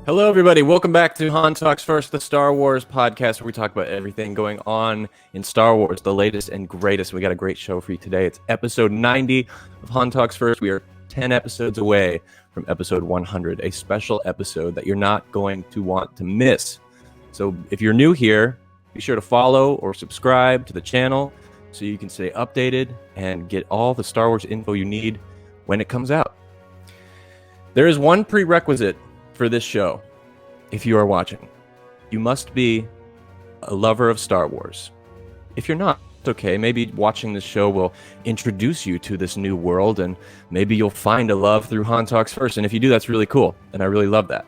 Hello, everybody. Welcome back to Han Talks First, the Star Wars podcast, where we talk about everything going on in Star Wars, the latest and greatest. We got a great show for you today. It's episode 90 of Han Talks First. We are 10 episodes away from episode 100, a special episode that you're not going to want to miss. So if you're new here, be sure to follow or subscribe to the channel so you can stay updated and get all the Star Wars info you need when it comes out. There is one prerequisite for this show. If you are watching, you must be a lover of Star Wars. If you're not, it's okay. Maybe watching this show will introduce you to this new world, and maybe you'll find a love through Han Talks First. And if you do, that's really cool, and I really love that.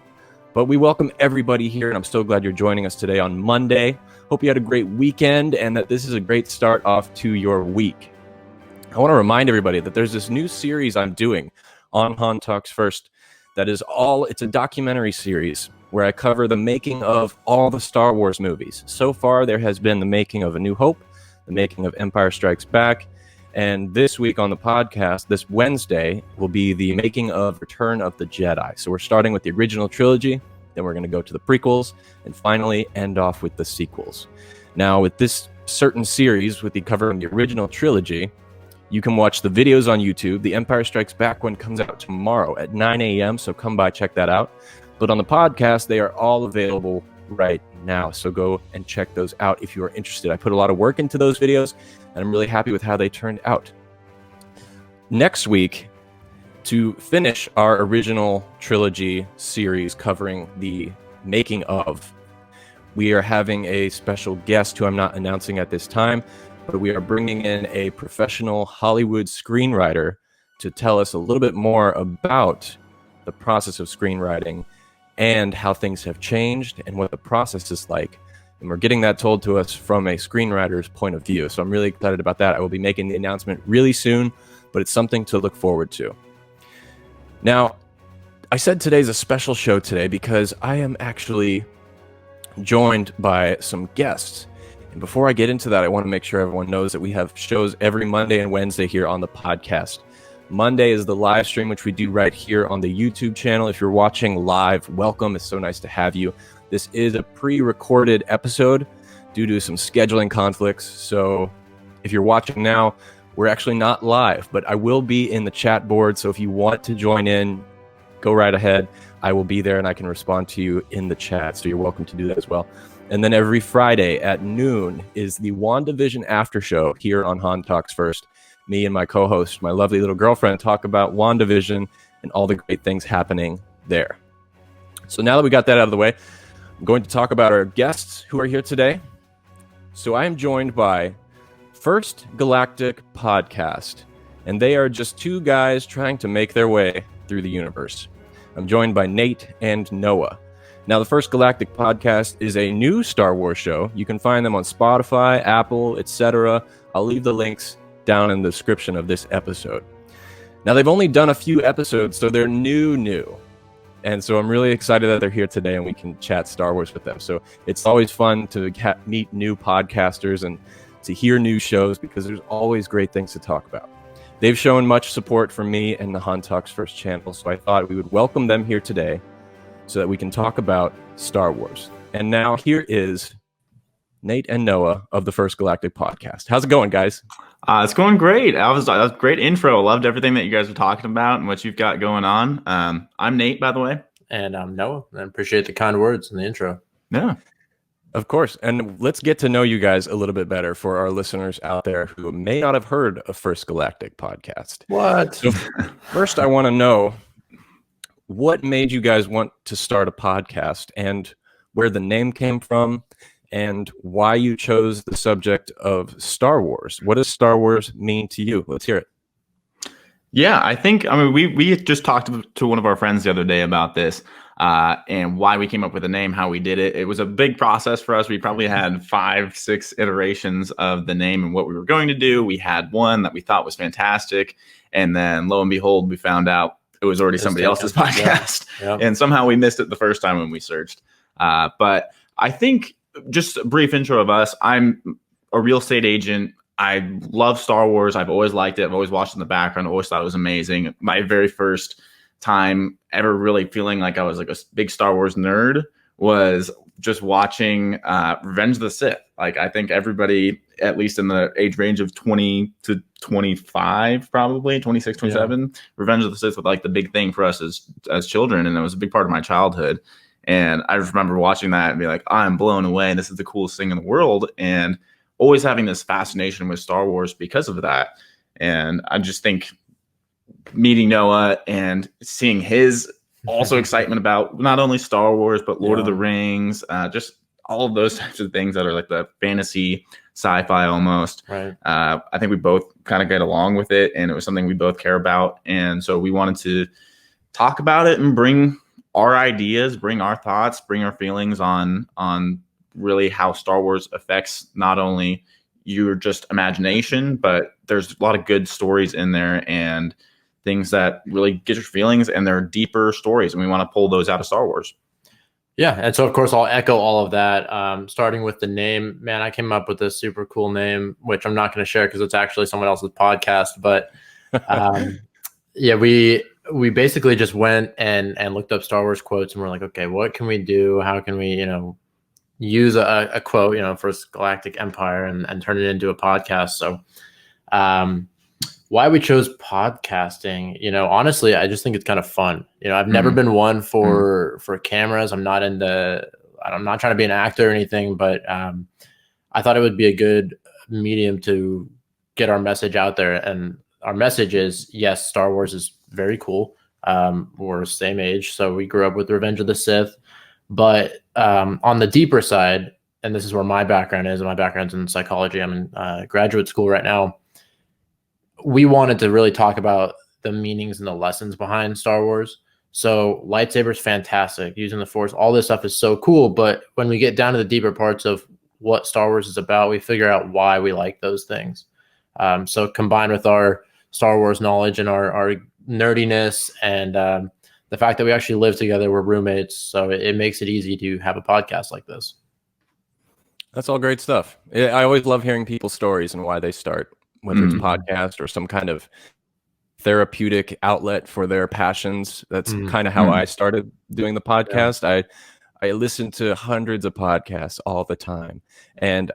But we welcome everybody here, and I'm so glad you're joining us today on Monday. Hope you had a great weekend, and that this is a great start off to your week. I want to remind everybody that there's this new series I'm doing on Han Talks First that is it's a documentary series where I cover the making of all the Star Wars movies. So far, there has been the making of A New Hope, the making of Empire Strikes Back, and this week on the podcast, this Wednesday, will be the making of Return of the Jedi. So we're starting with the original trilogy, then we're going to go to the prequels, and finally end off with the sequels. Now, with this certain series, with the covering the original trilogy, you can watch the videos on YouTube. The Empire Strikes Back one comes out tomorrow at 9 a.m., so come by, check that out. But on the podcast, they are all available right now. So go and check those out if you are interested. I put a lot of work into those videos, and I'm really happy with how they turned out. Next week, to finish our original trilogy series covering the making of, we are having a special guest who I'm not announcing at this time, but we are bringing in a professional Hollywood screenwriter to tell us a little bit more about the process of screenwriting and how things have changed and what the process is like. And we're getting that told to us from a screenwriter's point of view. So I'm really excited about that. I will be making the announcement really soon, but it's something to look forward to. Now, I said today's a special show today because I am actually joined by some guests. And before I get into that, I want to make sure everyone knows that we have shows every Monday and Wednesday here on the podcast. Monday is the live stream, which we do right here on the YouTube channel. If you're watching live, welcome. It's so nice to have you. This is a pre-recorded episode due to some scheduling conflicts. So if you're watching now, we're actually not live, but I will be in the chat board. So if you want to join in, go right ahead. I will be there and I can respond to you in the chat. So you're welcome to do that as well. And then every Friday at noon is the WandaVision after show here on Han Talks First. Me and my co-host, my lovely little girlfriend, talk about WandaVision and all the great things happening there. So now that we got that out of the way, I'm going to talk about our guests who are here today. So I am joined by First Galactic Podcast, and they are just two guys trying to make their way through the universe. I'm joined by Nate and Noah. Now, the First Galactic Podcast is a new Star Wars show. You can find them on Spotify, Apple, etc. I'll leave the links down in the description of this episode. Now, they've only done a few episodes, so they're new. And so I'm really excited that they're here today and we can chat Star Wars with them. So it's always fun to meet new podcasters and to hear new shows because there's always great things to talk about. They've shown much support from me and the Han Talks First channel, so I thought we would welcome them here today so that we can talk about Star Wars. And now here is Nate and Noah of the First Galactic Podcast. How's it going, guys? It's going great. That was a great intro. I loved everything that you guys were talking about and what you've got going on. I'm Nate, by the way. And I'm Noah. I appreciate the kind words in the intro. Yeah. Of course. And let's get to know you guys a little bit better for our listeners out there who may not have heard of First Galactic Podcast. What? So first, I want to know what made you guys want to start a podcast and where the name came from and why you chose the subject of Star Wars. What does Star Wars mean to you? Let's hear it. Yeah, I mean, we just talked to one of our friends the other day about this, and why we came up with the name, how we did it. It was a big process for us. We probably had 5, 6 iterations of the name and what we were going to do. We had one that we thought was fantastic, and then lo and behold, we found out it was already somebody else's podcast, and somehow we missed it the first time when we searched. But I think just a brief intro of us. I'm a real estate agent. I love Star Wars. I've always liked it. I've always watched in the background. Always thought it was amazing. My very first time ever really feeling like I was like a big Star Wars nerd was just watching Revenge of the Sith. Like, I think everybody, at least in the age range of 20 to 25, probably 26, 27, Revenge of the Sith was like the big thing for us as children. And it was a big part of my childhood. And I just remember watching that and be like, I'm blown away. This is the coolest thing in the world. And always having this fascination with Star Wars because of that. And I just think meeting Noah and seeing his also excitement about not only Star Wars, but Lord of the Rings, just all of those types of things that are like the fantasy sci-fi almost. Right. I think we both kind of get along with it, and it was something we both care about. And so we wanted to talk about it and bring our ideas, bring our thoughts, bring our feelings on really how Star Wars affects not only your just imagination, but there's a lot of good stories in there and things that really get your feelings, and they're deeper stories, and we want to pull those out of Star Wars. Yeah, and so of course I'll echo all of that. Starting with the name, man, I came up with this super cool name, which I'm not going to share because it's actually someone else's podcast. But yeah, we basically just went and looked up Star Wars quotes, and we're like, okay, what can we do? How can we, use a quote, First Galactic Empire and turn it into a podcast? So why we chose podcasting, honestly, I just think it's kind of fun. I've never been one for cameras. I'm not trying to be an actor or anything, but I thought it would be a good medium to get our message out there. And our message is, yes, Star Wars is very cool. We're the same age, so we grew up with Revenge of the Sith. But on the deeper side, and this is where my background is, and my background's in psychology. I'm in graduate school right now. We wanted to really talk about the meanings and the lessons behind Star Wars. So lightsabers, fantastic. Using the Force, all this stuff is so cool. But when we get down to the deeper parts of what Star Wars is about, we figure out why we like those things. So combined with our Star Wars knowledge and our nerdiness and the fact that we actually live together, we're roommates, so it makes it easy to have a podcast like this. That's all great stuff. I always love hearing people's stories and why they start, whether it's podcast or some kind of therapeutic outlet for their passions. That's kind of how I started doing the podcast. I listened to hundreds of podcasts all the time, and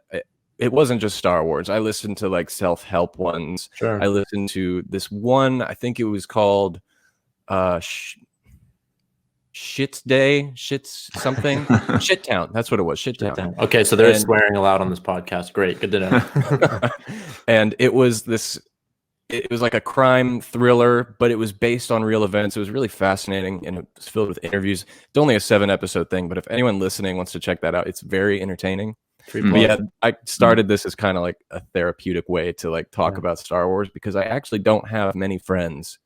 it wasn't just Star Wars. I listened to like self-help ones. Sure. I listened to this one, I think it was called Shit's Day, something. Shit Town. That's what it was. Shit Town. Okay, so they're swearing aloud on this podcast. Great, good to know. And it was like a crime thriller, but it was based on real events. It was really fascinating, and it was filled with interviews. It's only a 7-episode thing, but if anyone listening wants to check that out, it's very entertaining. But yeah, I started this as kind of like a therapeutic way to like talk about Star Wars, because I actually don't have many friends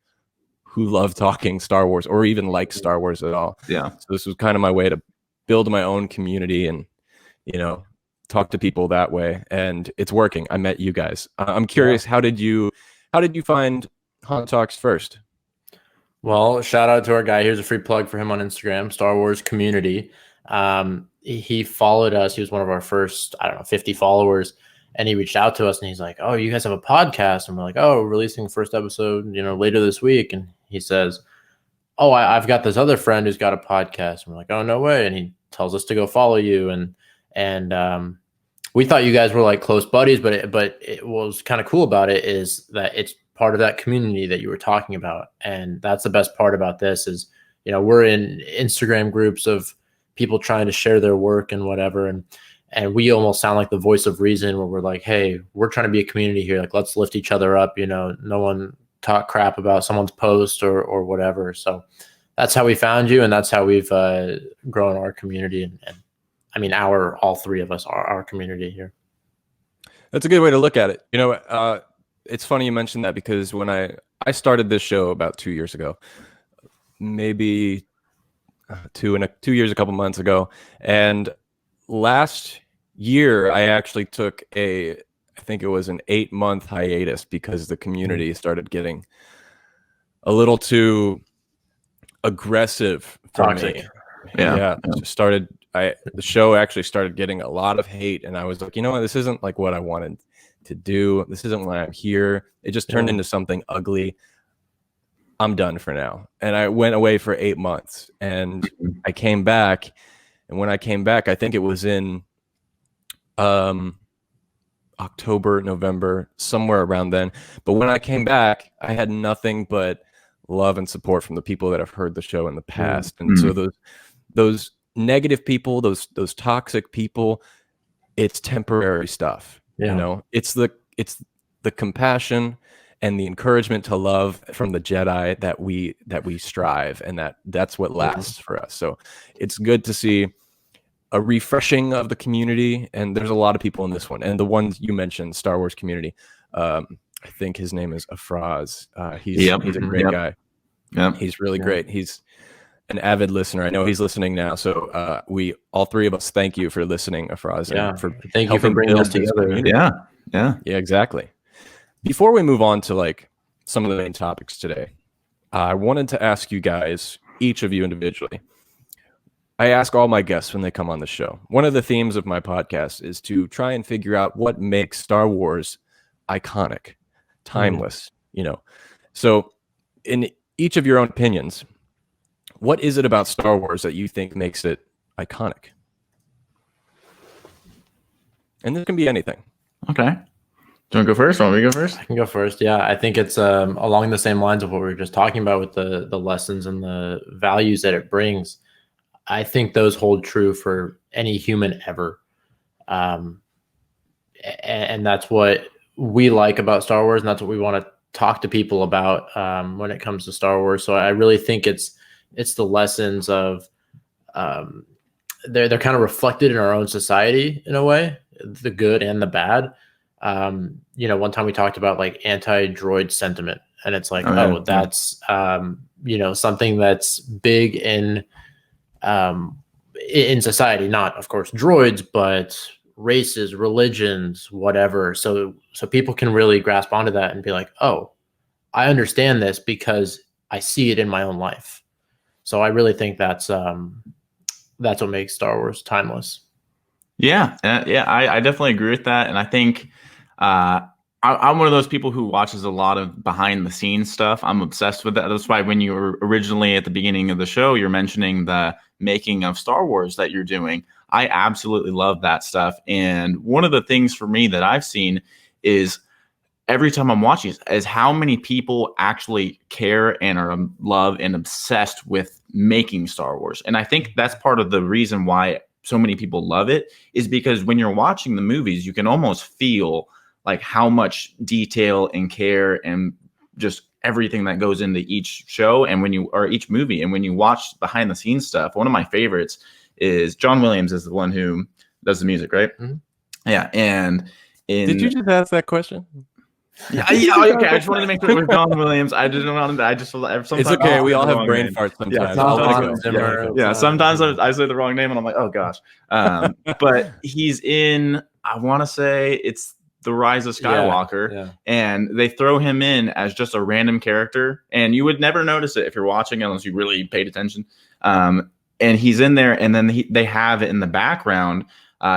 who love talking Star Wars or even like Star Wars at all. Yeah. So this was kind of my way to build my own community and, talk to people that way. And it's working. I met you guys. I'm curious, how did you find Han Talks First? Well, shout out to our guy. Here's a free plug for him on Instagram, Star Wars Community. He followed us. He was one of our first, 50 followers. And he reached out to us and he's like, oh, you guys have a podcast? And we're like, oh, we're releasing the first episode, later this week. And he says, oh, I've got this other friend who's got a podcast. And we're like, oh, no way. And he tells us to go follow you. And we thought you guys were like close buddies, but it was kind of cool about it is that it's part of that community that you were talking about. And that's the best part about this is, we're in Instagram groups of people trying to share their work and whatever. And we almost sound like the voice of reason where we're like, hey, we're trying to be a community here. Like, let's lift each other up. No one talk crap about someone's post or whatever. So that's how we found you. And that's how we've grown our community. And I mean, all three of us are our community here. That's a good way to look at it. It's funny you mentioned that, because when I I started this show about 2 years ago, maybe 2 years, a couple months ago. And last year, I actually took I think it was an 8-month hiatus because the community started getting a little too aggressive for Toxic. me. Yeah. The show actually started getting a lot of hate, and I was like, you know what, this isn't like what I wanted to do. This isn't why I'm here. It just turned into something ugly. I'm done for now. And I went away for 8 months, and I came back. And when I came back, I think it was in October, November, somewhere around then. But when I came back, I had nothing but love and support from the people that have heard the show in the past. And so those negative people, those toxic people, it's temporary stuff. You know, it's the compassion and the encouragement to love from the Jedi that we strive, and that's what lasts for us. So it's good to see a refreshing of the community, and there's a lot of people in this one. And the ones you mentioned, Star Wars community, I think his name is Afraz. He's a great guy. Yeah, he's really great. He's an avid listener. I know he's listening now. So we all three of us thank you for listening, Afraz. Yeah, and thank you for bringing us together. Yeah, exactly. Before we move on to like some of the main topics today, I wanted to ask you guys, each of you individually. I ask all my guests when they come on the show. One of the themes of my podcast is to try and figure out what makes Star Wars iconic, timeless, you know. So in each of your own opinions, what is it about Star Wars that you think makes it iconic? And this can be anything. Okay. Do you want to go first? Want me to go first? I can go first. Yeah, I think it's along the same lines of what we were just talking about with the lessons and the values that it brings. I think those hold true for any human ever. And that's what we like about Star Wars, and that's what we want to talk to people about when it comes to Star Wars. So I really think it's the lessons of they're kind of reflected in our own society in a way, the good and the bad. You know, one time we talked about like anti-droid sentiment, and it's like, that's you know, something that's big in society, not of course droids, but races, religions, whatever. So people can really grasp onto that and be like, oh, I understand this because I see it in my own life. So I really think that's what makes Star Wars timeless. Yeah, I definitely agree with that, and I think I'm one of those people who watches a lot of behind the scenes stuff. I'm obsessed with that. That's why when you were originally at the beginning of the show, you're mentioning the making of Star Wars that you're doing. I absolutely love that stuff. And one of the things for me that I've seen is every time I'm watching is how many people actually care and are love and obsessed with making Star Wars. And I think that's part of the reason why so many people love it, is because when you're watching the movies, you can almost feel like how much detail and care and just everything that goes into each show and each movie. And when you watch behind the scenes stuff, one of my favorites is John Williams is the one who does the music, right? Mm-hmm. Yeah. And did you just ask that question? Yeah, okay. I just wanted to make sure it was John Williams. I didn't want to. I just sometimes it's okay. We all have brain farts sometimes. Yeah, sometimes I say the wrong name and I'm like, oh gosh. But he's in. I want to say it's The Rise of Skywalker, and they throw him in as just a random character, and you would never notice it if you're watching unless you really paid attention. And he's in there, and then they have in the background.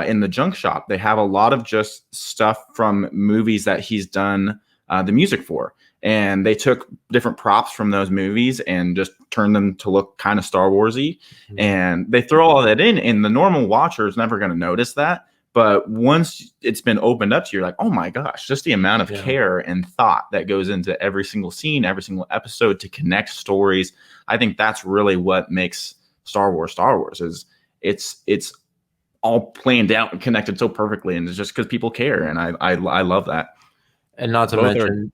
In the junk shop, they have a lot of just stuff from movies that he's done the music for. And they took different props from those movies and just turned them to look kind of Star Wars-y. Mm-hmm. And they throw all that in, and the normal watcher is never going to notice that. But once it's been opened up to you, you're like, oh my gosh, just the amount of care and thought that goes into every single scene, every single episode to connect stories. I think that's really what makes Star Wars is it's all planned out and connected so perfectly, and it's just because people care, and I love that. And not to mention,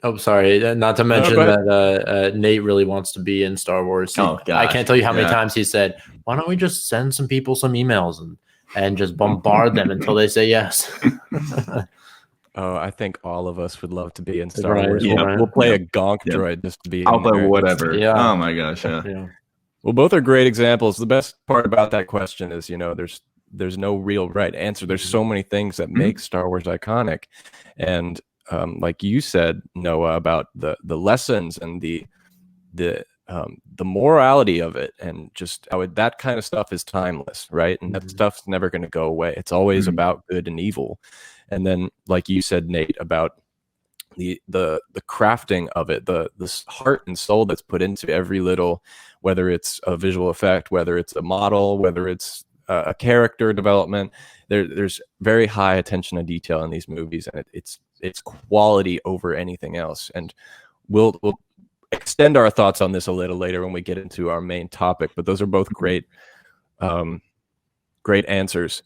that Nate really wants to be in Star Wars. I can't tell you how many times he said, "Why don't we just send some people some emails and just bombard them until they say yes?" Oh, I think all of us would love to be in The Star Wars. droid, Yeah. We'll play Yeah. a gonk Yeah. droid just to be I'll in play there. whatever. Yeah. Oh my gosh. Yeah. Yeah. Well, both are great examples. The best part about that question is, there's no real right answer. There's so many things that make Star Wars iconic, and like you said, Noah, about the lessons and the morality of it, and just how that kind of stuff is timeless, right? And that stuff's never going to go away. It's always about good and evil. And then, like you said, Nate, about the crafting of it, the heart and soul that's put into every little, whether it's a visual effect, whether it's a model, whether it's a character development. There's very high attention to detail in these movies, and it's quality over anything else. And we'll extend our thoughts on this a little later when we get into our main topic. But those are both great answers.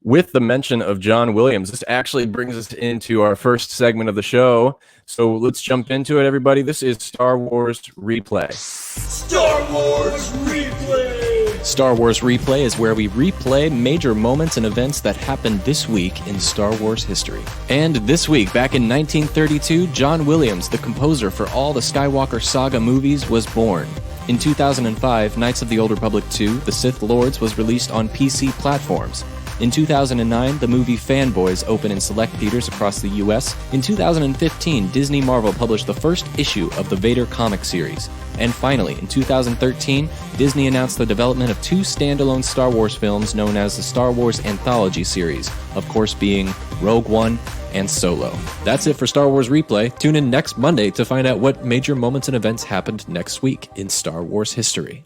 With the mention of John Williams, this actually brings us into our first segment of the show. So let's jump into it, everybody. This is Star Wars Replay. Star Wars Replay! Star Wars Replay is where we replay major moments and events that happened this week in Star Wars history. And this week, back in 1932, John Williams, the composer for all the Skywalker Saga movies, was born. In 2005, Knights of the Old Republic 2: The Sith Lords was released on PC platforms. In 2009, the movie Fanboys opened in select theaters across the US. In 2015, Disney Marvel published the first issue of the Vader comic series. And finally, in 2013, Disney announced the development of 2 standalone Star Wars films known as the Star Wars Anthology series, of course being Rogue One and Solo. That's it for Star Wars Replay. Tune in next Monday to find out what major moments and events happened next week in Star Wars history.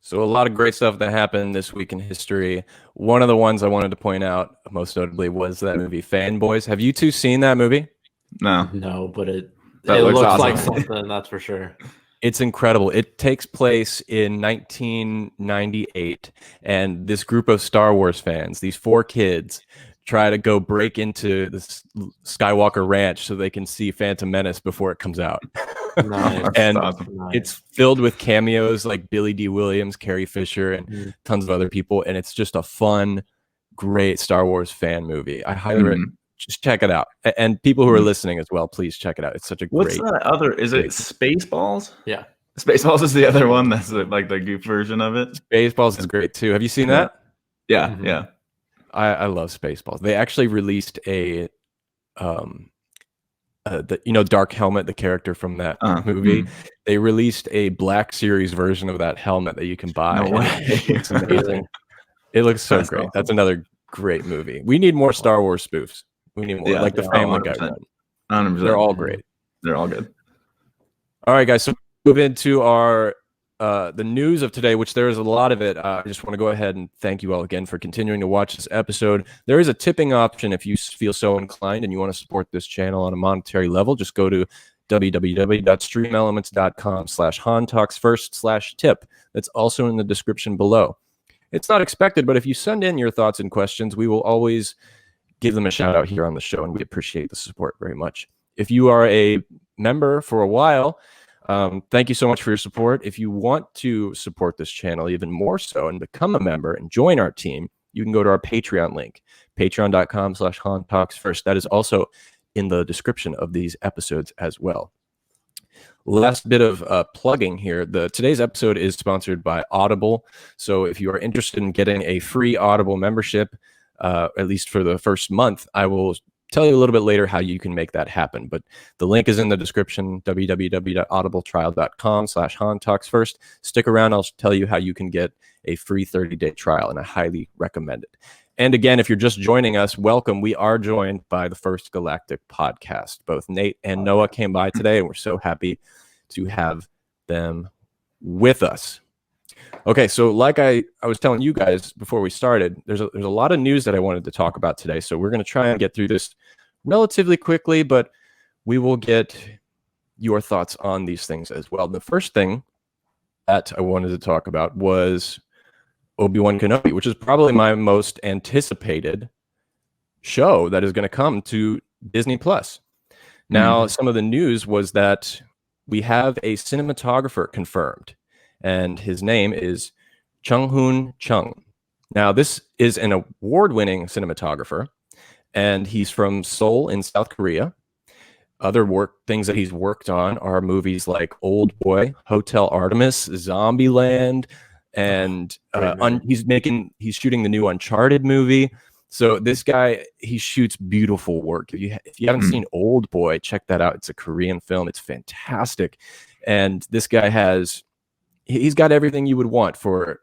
So a lot of great stuff that happened this week in history. One of the ones I wanted to point out most notably was that movie Fanboys. Have you two seen that movie? No. No, but it That looks looks like awesome. something, that's for sure. It's incredible. It takes place in 1998, and this group of Star Wars fans, these 4 kids, try to go break into the Skywalker Ranch so they can see Phantom Menace before it comes out. Nice. And awesome. it's filled with cameos like Billy D. Williams, Carrie Fisher, and tons of other people. And it's just a fun, great Star Wars fan movie. I highly recommend. Just check it out. And people who are listening as well, please check it out. It's such a What's great. that other? Is it Spaceballs? Yeah. Spaceballs is the other one. That's like the goof version of it. Spaceballs is great too. Have you seen that? Yeah. Yeah. I love Spaceballs. They actually released a Dark Helmet, the character from that movie. They released a Black Series version of that helmet that you can buy. No way. It's amazing. It looks so That's great. awesome. That's another great movie. We need more Star Wars spoofs. We need more, Yeah, like the yeah, Family Guy 100%. one. 100%. They're all great. They're all good. All right, guys. So move into our the news of today, which there is a lot of it. I just want to go ahead and thank you all again for continuing to watch this episode. There is a tipping option if you feel so inclined and you want to support this channel on a monetary level. Just go to www.streamelements.com/HanTalksFirst/tip. That's also in the description below. It's not expected, but if you send in your thoughts and questions, we will always give them a shout out here on the show, and we appreciate the support very much. If you are a member for a while, thank you so much for your support. If you want to support this channel even more so and become a member and join our team, you can go to our Patreon link, patreon.com/HanTalksFirst. That is also in the description of these episodes as well. Last bit of plugging here. Today's episode is sponsored by Audible. So if you are interested in getting a free Audible membership, at least for the first month, I will tell you a little bit later how you can make that happen. But the link is in the description, www.audibletrial.com/HanTalksFirst. Stick around. I'll tell you how you can get a free 30-day trial, and I highly recommend it. And again, if you're just joining us, welcome. We are joined by the First Galactic Podcast. Both Nate and Noah came by today, and we're so happy to have them with us. Okay, so like I was telling you guys before we started, there's a lot of news that I wanted to talk about today. So we're going to try and get through this relatively quickly, but we will get your thoughts on these things as well. The first thing that I wanted to talk about was Obi-Wan Kenobi, which is probably my most anticipated show that is going to come to Disney Plus. Now, some of the news was that we have a cinematographer confirmed, and his name is Chung-Hoon Chung. Now, this is an award-winning cinematographer, and he's from Seoul in South Korea. Other things that he's worked on are movies like Old Boy, Hotel Artemis, Zombieland, and he's shooting the new Uncharted movie. So this guy, he shoots beautiful work. If you haven't seen Old Boy, check that out. It's a Korean film. It's fantastic. And this guy he's got everything you would want for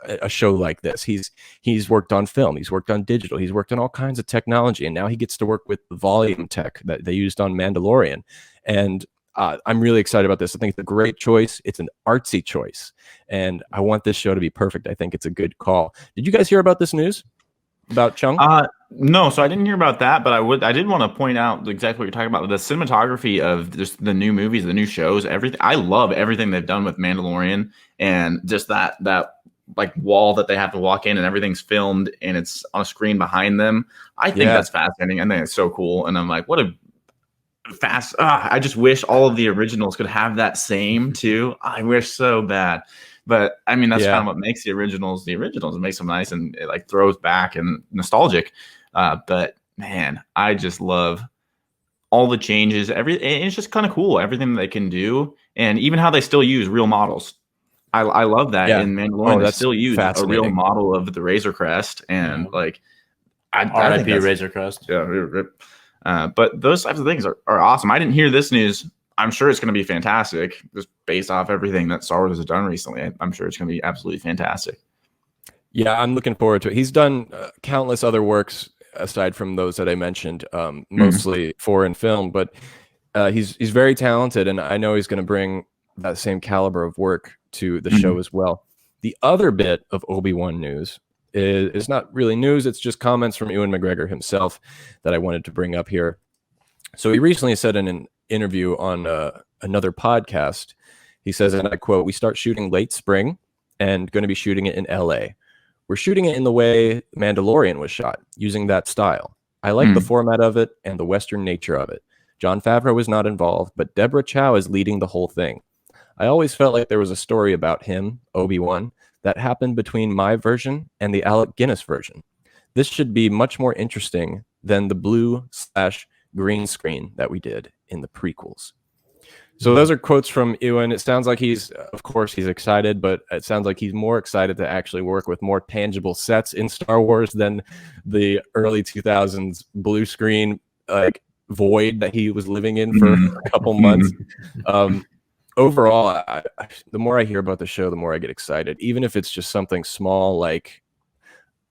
a show like this. He's worked on film, he's worked on digital, he's worked on all kinds of technology, and now he gets to work with the volume tech that they used on Mandalorian. And I'm really excited about this. I think it's a great choice. It's an artsy choice, and I want this show to be perfect. I think it's a good call. Did you guys hear about this news about Chung? No, so I didn't hear about that, but I did want to point out exactly what you're talking about. The cinematography of just the new movies, the new shows, everything. I love everything they've done with Mandalorian, and just that like wall that they have to walk in and everything's filmed and it's on a screen behind them. I think that's fascinating. I think it's so cool. And I'm like, what a fast, I just wish all of the originals could have that same too. I wish so bad. But I mean, that's kind of what makes the originals. It makes them nice and it like throws back and nostalgic. But man, I just love all the changes. It's just kind of cool. Everything they can do. And even how they still use real models. I love that in Mandalorian. They still use a real model of the Razor Crest, and like R.I.P. Razor Crest. Yeah, but those types of things are awesome. I didn't hear this news. I'm sure it's going to be fantastic, just based off everything that Star Wars has done recently. I'm sure it's going to be absolutely fantastic. Yeah, I'm looking forward to it. He's done countless other works aside from those that I mentioned, mostly foreign film, but he's very talented, and I know he's going to bring that same caliber of work to the show as well. The other bit of Obi-Wan news is not really news. It's just comments from Ewan McGregor himself that I wanted to bring up here. So he recently said in an interview on another podcast, he says, and I quote, "We start shooting late spring and going to be shooting it in LA. We're shooting it in the way Mandalorian was shot, using that style. I like the format of it and the Western nature of it. Jon Favreau was not involved, but Deborah Chow is leading the whole thing. I always felt like there was a story about him, Obi-Wan, that happened between my version and the Alec Guinness version. This should be much more interesting than the blue/green screen that we did in the prequels." So those are quotes from Ewan. It sounds like he's excited, but it sounds like he's more excited to actually work with more tangible sets in Star Wars than the early 2000s blue screen like void that he was living in for a couple months. Overall, the more I hear about the show, the more I get excited. Even if it's just something small, like,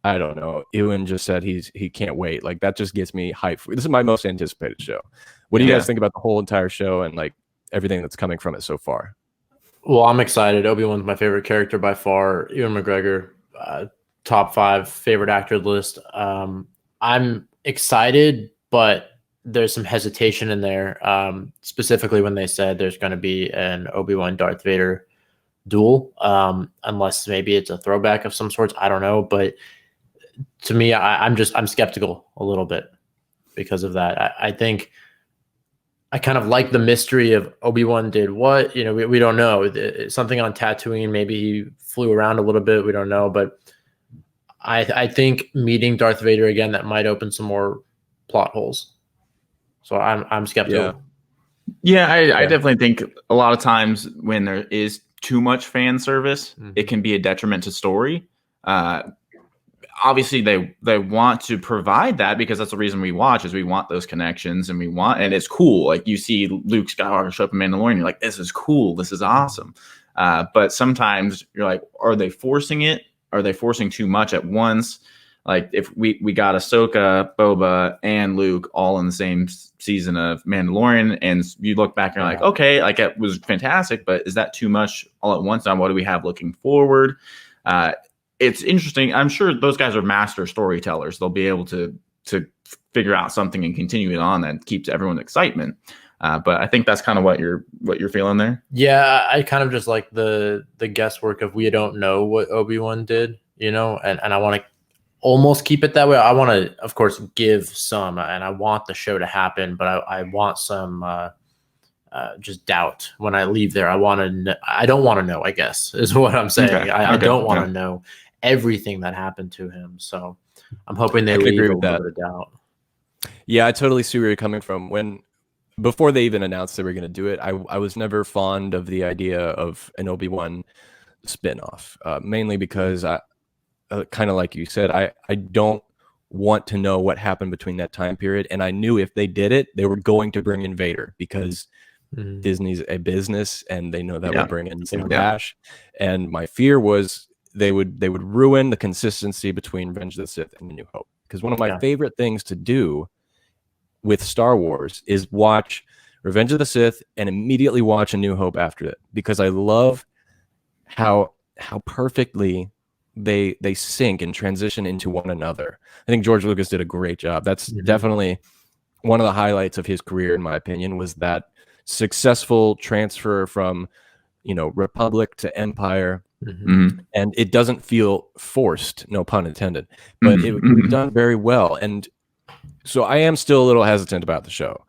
I don't know, Ewan just said he can't wait. Like, that just gets me hyped. This is my most anticipated show. What do you guys think about the whole entire show and like everything that's coming from it so far? Well, I'm excited. Obi-Wan's my favorite character by far. Ewan McGregor, top 5 favorite actor list. I'm excited, but there's some hesitation in there, specifically when they said there's going to be an Obi-Wan Darth Vader duel, unless maybe it's a throwback of some sorts. I don't know, but to me, I'm skeptical a little bit because of that. I think I kind of like the mystery of Obi-Wan did what, we don't know. Something on Tatooine, maybe he flew around a little bit. We don't know, but I think meeting Darth Vader again, that might open some more plot holes. So I'm skeptical. Yeah, I definitely think a lot of times when there is too much fan service, it can be a detriment to story. Obviously, they want to provide that because that's the reason we watch, is we want those connections and it's cool. Like, you see Luke Skywalker show up in Mandalorian, you're like, this is cool, this is awesome. But sometimes you're like, are they forcing it? Are they forcing too much at once? Like, if we got Ahsoka, Boba, and Luke all in the same season of Mandalorian, and you look back and you're like, okay, like, it was fantastic, but is that too much all at once? Now, what do we have looking forward? It's interesting. I'm sure those guys are master storytellers. They'll be able to figure out something and continue it on that keeps everyone's excitement. But I think that's kind of what you're feeling there. Yeah, I kind of just like the guesswork of we don't know what Obi-Wan did, and I want to almost keep it that way. I want to, of course, give some, and I want the show to happen, but I want some just doubt when I leave there. I don't want to know, I guess, is what I'm saying. Okay. I don't want to know everything that happened to him. So I'm hoping they leave a little bit of doubt. Yeah, I totally see where you're coming from. Before they even announced they were going to do it, I was never fond of the idea of an Obi-Wan spinoff, mainly because I kind of like you said, I don't want to know what happened between that time period, and I knew if they did it, they were going to bring in Vader because Disney's a business and they know that will bring in some cash. And my fear was they would ruin the consistency between Revenge of the Sith and A New Hope, because one of my favorite things to do with Star Wars is watch Revenge of the Sith and immediately watch A New Hope after it, because I love how perfectly they sync and transition into one another. I think George Lucas did a great job. That's definitely one of the highlights of his career, in my opinion, was that successful transfer from, Republic to Empire. And it doesn't feel forced, no pun intended, but it was done very well. And so I am still a little hesitant about the show,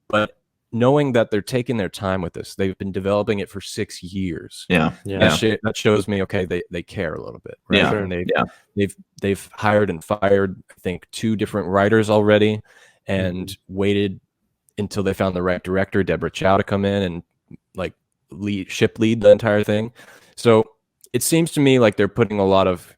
but knowing that they're taking their time with this, they've been developing it for 6 years. That shows me, okay, they care a little bit, right? And they've hired and fired, I think, 2 different writers already, and waited until they found the right director, Deborah Chow, to come in and like lead the entire thing. So it seems to me like they're putting a lot of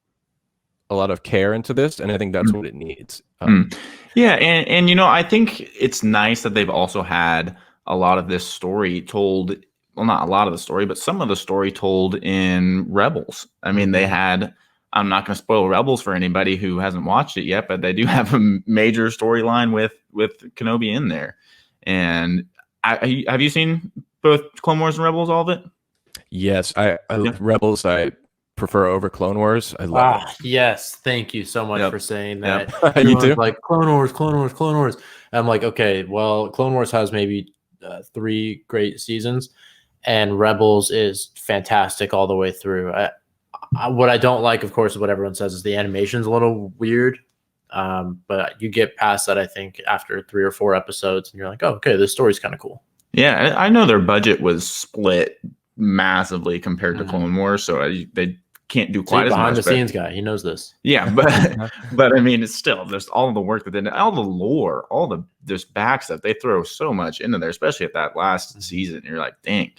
care into this, and I think that's what it needs. And I think it's nice that they've also had a lot of this story told. Well, not a lot of the story, but some of the story told in Rebels. I mean, they had. I'm not going to spoil Rebels for anybody who hasn't watched it yet, but they do have a major storyline with Kenobi in there. And have you seen both Clone Wars and Rebels, all of it? Yes, I Rebels I prefer over Clone Wars. I love it. Yes, thank you so much for saying that. You too? Like Clone Wars. I'm like, okay, well, Clone Wars has maybe 3 great seasons, and Rebels is fantastic all the way through. What I don't like, of course, is what everyone says, is the animation's a little weird. But you get past that, I think, after 3 or 4 episodes, and you're like, oh, okay, this story's kind of cool. Yeah, I know their budget was split massively compared to Clone Wars, so they can't do quite as much. Behind the scenes guy, he knows this. Yeah, but I mean, it's still, there's all the work that they, all the lore, all the just back stuff. They throw so much into there, especially at that last season. You're like, dang,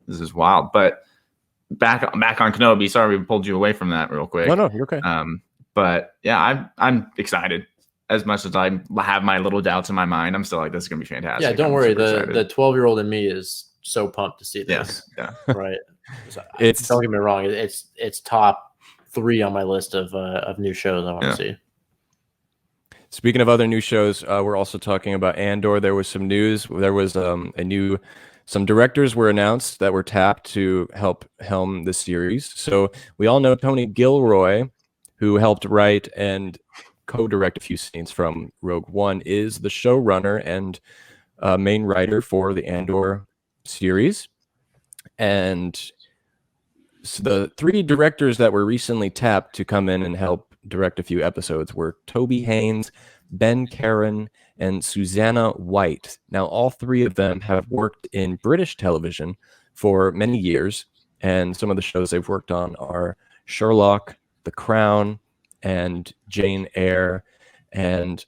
this is wild. But back on Kenobi. Sorry, we pulled you away from that real quick. No, you're okay. But yeah, I'm excited. As much as I have my little doubts in my mind, I'm still like, this is gonna be fantastic. Yeah, don't worry. The 12-year-old in me is so pumped to see this. Yeah. Right. So, don't get me wrong. It's top 3 on my list of new shows I want to see. Speaking of other new shows, we're also talking about Andor. There was some news. There was some directors were announced that were tapped to help helm the series. So we all know Tony Gilroy, who helped write and co-direct a few scenes from Rogue One, is the showrunner and main writer for the Andor series. And so the 3 directors that were recently tapped to come in and help direct a few episodes were Toby Haynes, Ben Karen, and Susanna White. Now, all 3 of them have worked in British television for many years, and some of the shows they've worked on are Sherlock, The Crown, and Jane Eyre. And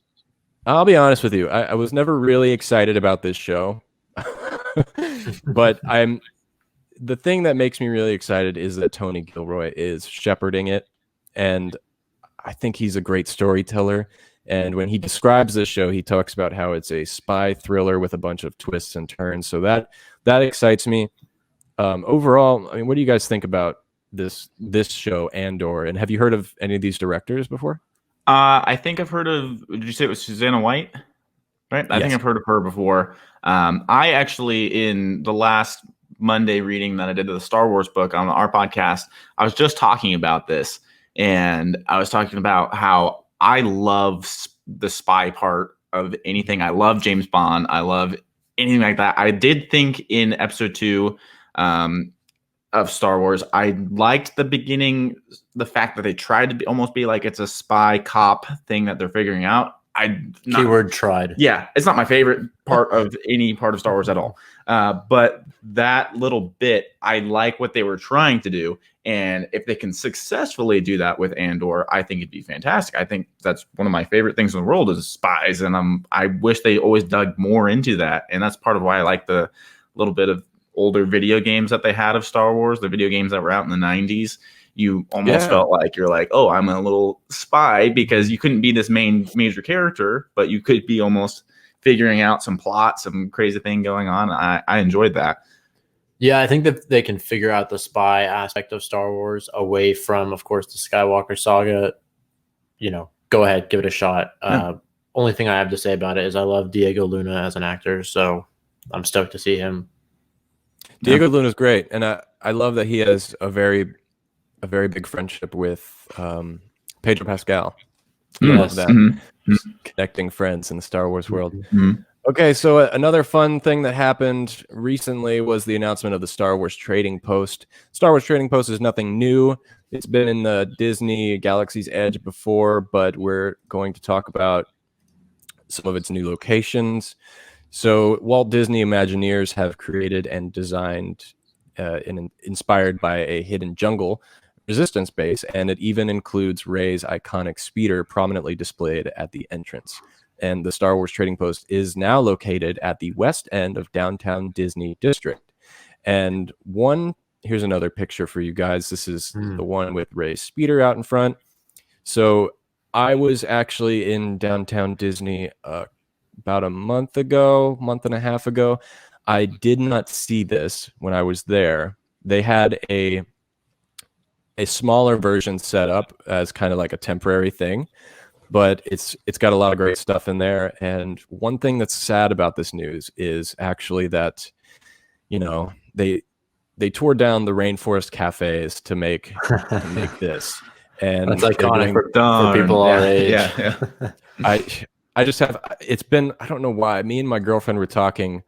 I'll be honest with you, I was never really excited about this show. But the thing that makes me really excited is that Tony Gilroy is shepherding it, and I think he's a great storyteller. And when he describes this show, he talks about how it's a spy thriller with a bunch of twists and turns. So that excites me. Overall, I mean, what do you guys think about this show, Andor? And have you heard of any of these directors before? I think I've heard of. Did you say it was Susanna White? Right. I think I've heard of her before. I actually, in the last Monday reading that I did of the Star Wars book on our podcast, I was just talking about this, and I was talking about how I love the spy part of anything. I love James Bond. I love anything like that. I did think in episode 2 of Star Wars, I liked the beginning, the fact that they tried to almost be like it's a spy cop thing that they're figuring out. Keyword tried. Yeah, it's not my favorite part of any part of Star Wars at all. But that little bit, I like what they were trying to do. And if they can successfully do that with Andor, I think it'd be fantastic. I think that's one of my favorite things in the world is spies. And I wish they always dug more into that. And that's part of why I like the little bit of older video games that they had of Star Wars, the video games that were out in the 90s. You almost felt like you're like, oh, I'm a little spy, because you couldn't be this major character, but you could be almost figuring out some plot, some crazy thing going on. I enjoyed that. Yeah, I think that they can figure out the spy aspect of Star Wars away from, of course, the Skywalker saga. Go ahead, give it a shot. Only thing I have to say about it is I love Diego Luna as an actor, so I'm stoked to see him. Diego Luna's great, and I love that he has a very big friendship with Pedro Pascal. I love that. Just connecting friends in the Star Wars world. Okay, so another fun thing that happened recently was the announcement of the Star Wars Trading Post. Star Wars Trading Post is nothing new. It's been in the Disney Galaxy's Edge before, but we're going to talk about some of its new locations. So Walt Disney Imagineers have created and designed and inspired by a hidden jungle resistance base, and it even includes Rey's iconic speeder prominently displayed at the entrance. And the Star Wars Trading Post is now located at the west end of downtown Disney District. And here's another picture for you guys. This is the one with Rey's speeder out in front. So I was actually in downtown Disney about a month and a half ago. I did not see this when I was there. They had a smaller version set up as kind of like a temporary thing, but it's got a lot of great stuff in there. And one thing that's sad about this news is actually that, they tore down the rainforest cafes to make this. And that's iconic for people our age. Yeah. I just have, I don't know why, me and my girlfriend were talking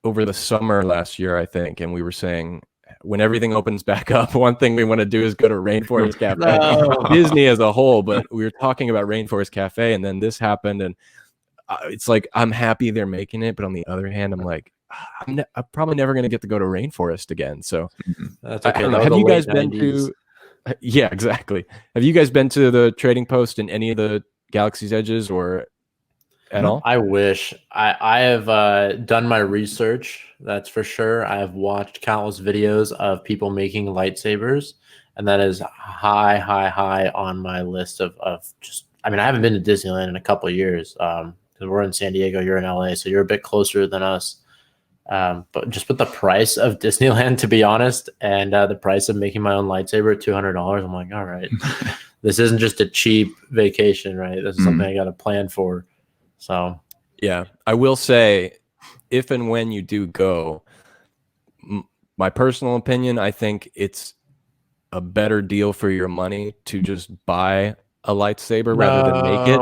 over the summer last year, I think, and we were saying, when everything opens back up, one thing we want to do is go to Rainforest Cafe. No. Disney as a whole, but we were talking about Rainforest Cafe, and then this happened, and it's like, I'm happy they're making it, but on the other hand, I'm like, I'm probably never going to get to go to Rainforest again. So that's okay. Have you guys been to? Yeah, exactly. Have you guys been to the Trading Post in any of the Galaxy's Edges or at all? I wish. I have done my research, that's for sure. I have watched countless videos of people making lightsabers, and that is high on my list of just, I haven't been to Disneyland in a couple of years because we're in San Diego, you're in LA, so you're a bit closer than us. But just with the price of Disneyland, to be honest, and the price of making my own lightsaber at $200, I'm like, all right, this isn't just a cheap vacation, right? This is something I got to plan for. So, yeah, I will say, if and when you do go, my personal opinion, I think it's a better deal for your money to just buy a lightsaber rather than make it.